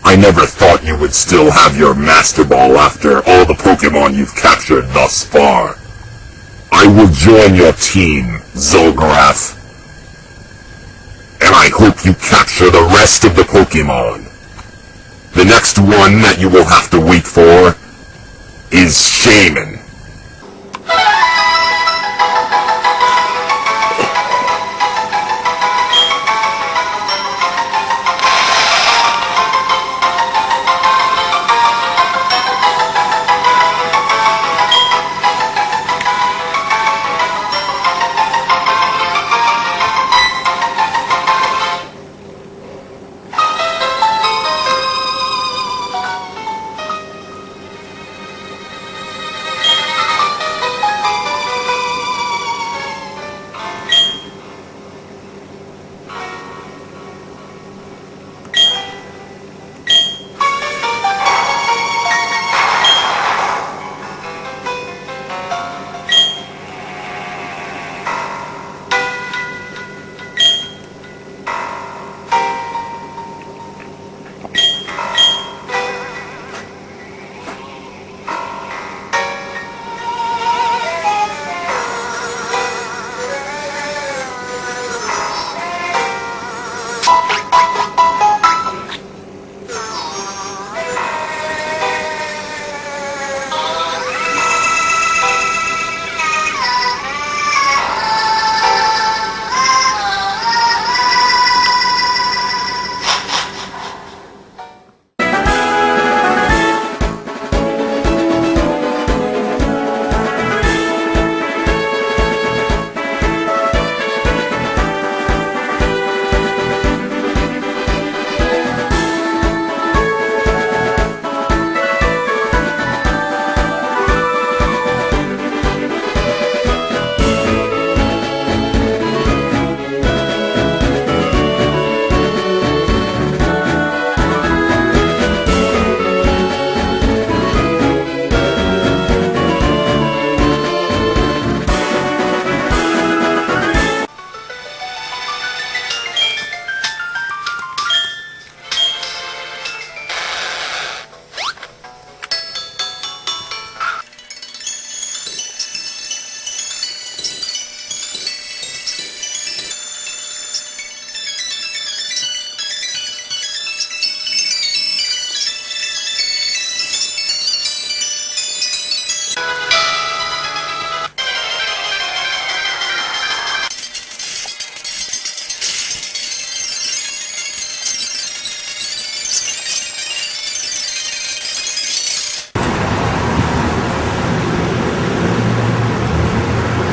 Speaker 12: I never thought you would still have your Master Ball after all the Pokemon you've captured thus far. I will join your team, Zolgrath. And I hope you capture the rest of the Pokemon. The next one that you will have to wait for is Shaymin.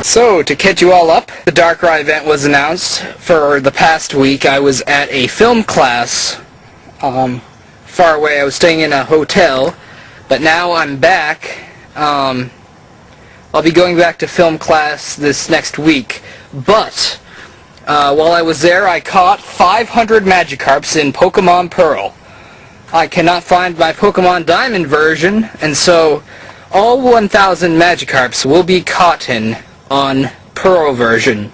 Speaker 2: So, to catch you all up, the Darkrai event was announced. For the past week, I was at a film class far away. I was staying in a hotel, but now I'm back. I'll be going back to film class this next week. But, while I was there, I caught 500 Magikarps in Pokemon Pearl. I cannot find my Pokemon Diamond version, and so all 1,000 Magikarps will be caught in on Pearl version.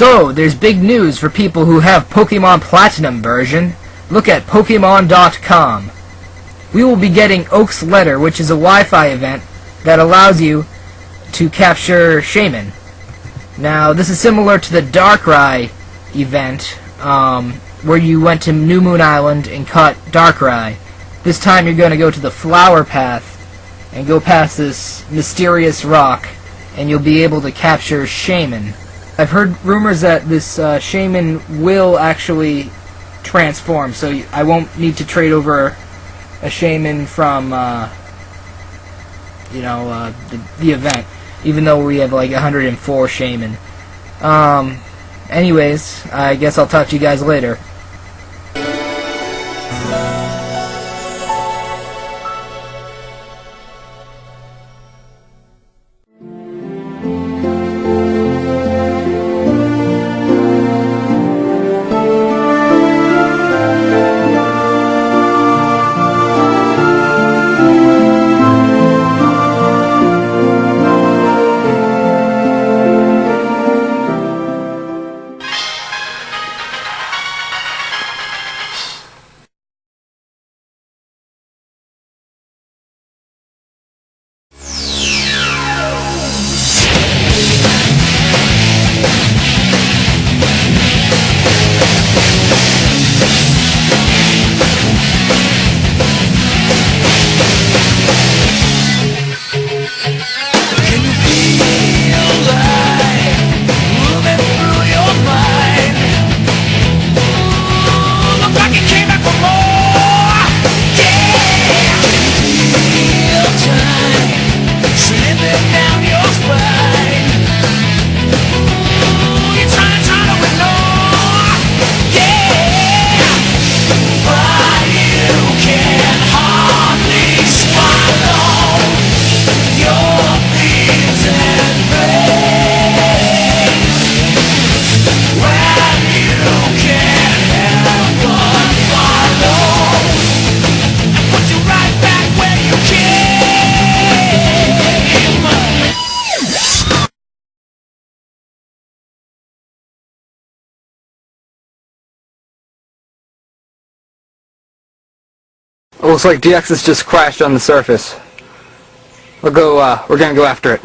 Speaker 7: So, there's big news for people who have Pokemon Platinum version. Look at Pokemon.com. We will be getting Oak's Letter, which is a Wi-Fi event that allows you to capture Shaymin. Now, this is similar to the Darkrai event, where you went to New Moon Island and caught Darkrai. This time you're going to go to the Flower Path and go past this mysterious rock, and you'll be able to capture Shaymin. I've heard rumors that this Shaymin will actually transform, so I won't need to trade over a Shaymin from, the event, even though we have like 104 Shaymin. Anyways, I guess I'll talk to you guys later. It looks like Deoxys just crashed on the surface. We're gonna go after it.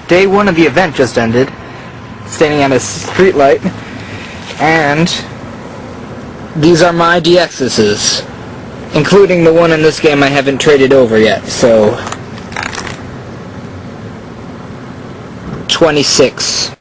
Speaker 7: Day 1 of the event just ended, standing at a street light, and these are my Deoxyses, including the one in this game I haven't traded over yet, so 26.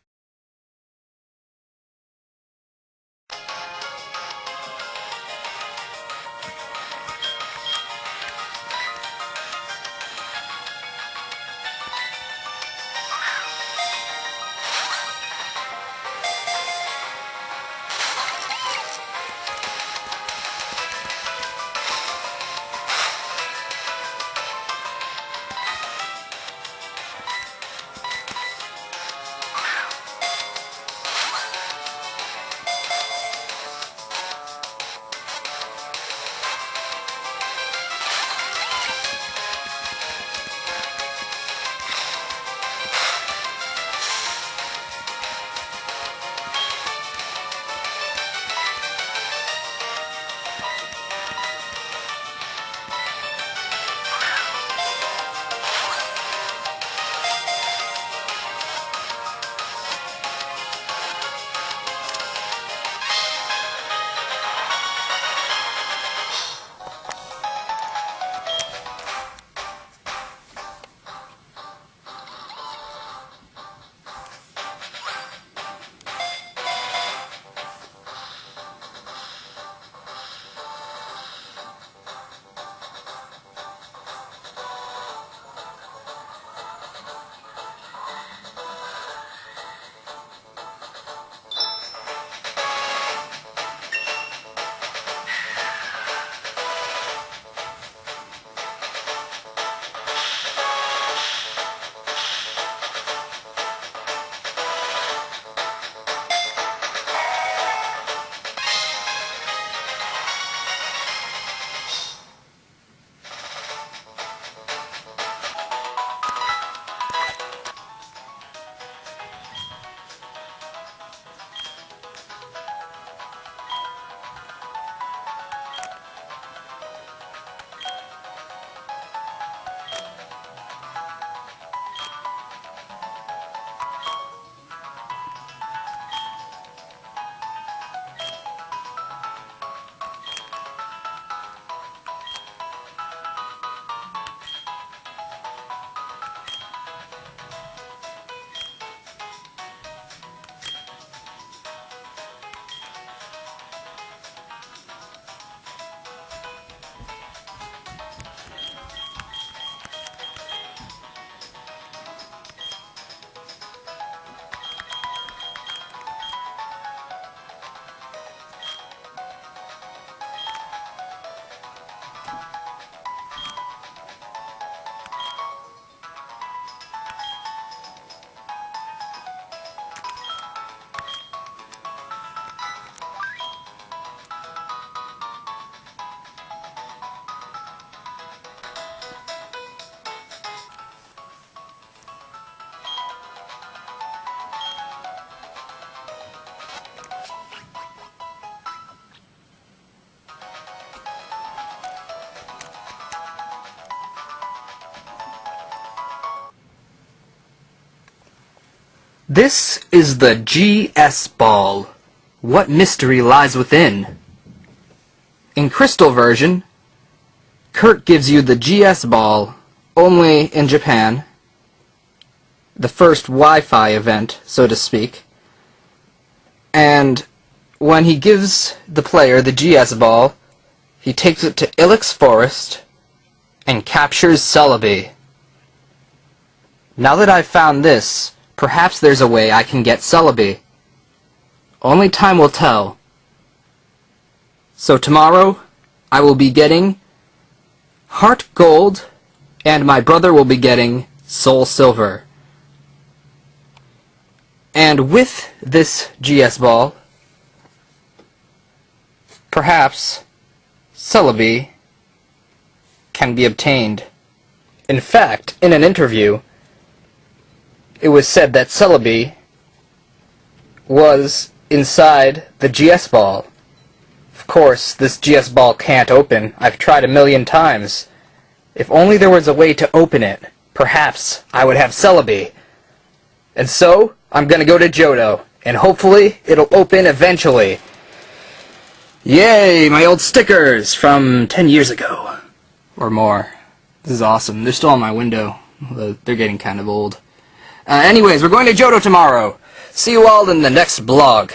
Speaker 8: This is the GS Ball. What mystery lies within? In Crystal version, Kurt gives you the GS Ball only in Japan, the first Wi-Fi event, so to speak, and when he gives the player the GS Ball, he takes it to Ilex Forest and captures Celebi. Now that I've found this, perhaps there's a way I can get Celebi. Only time will tell. So tomorrow, I will be getting Heart Gold, and my brother will be getting Soul Silver. And with this GS Ball, perhaps Celebi can be obtained. In fact, in an interview, it was said that Celebi was inside the GS Ball. Of course, this GS Ball can't open. I've tried 1,000,000 times. If only there was a way to open it, perhaps I would have Celebi. And so, I'm gonna go to Johto, and hopefully it'll open eventually. Yay, my old stickers from 10 years ago. Or more. This is awesome. They're still on my window. They're getting kind of old. Anyways, we're going to Johto tomorrow. See you all in the next blog.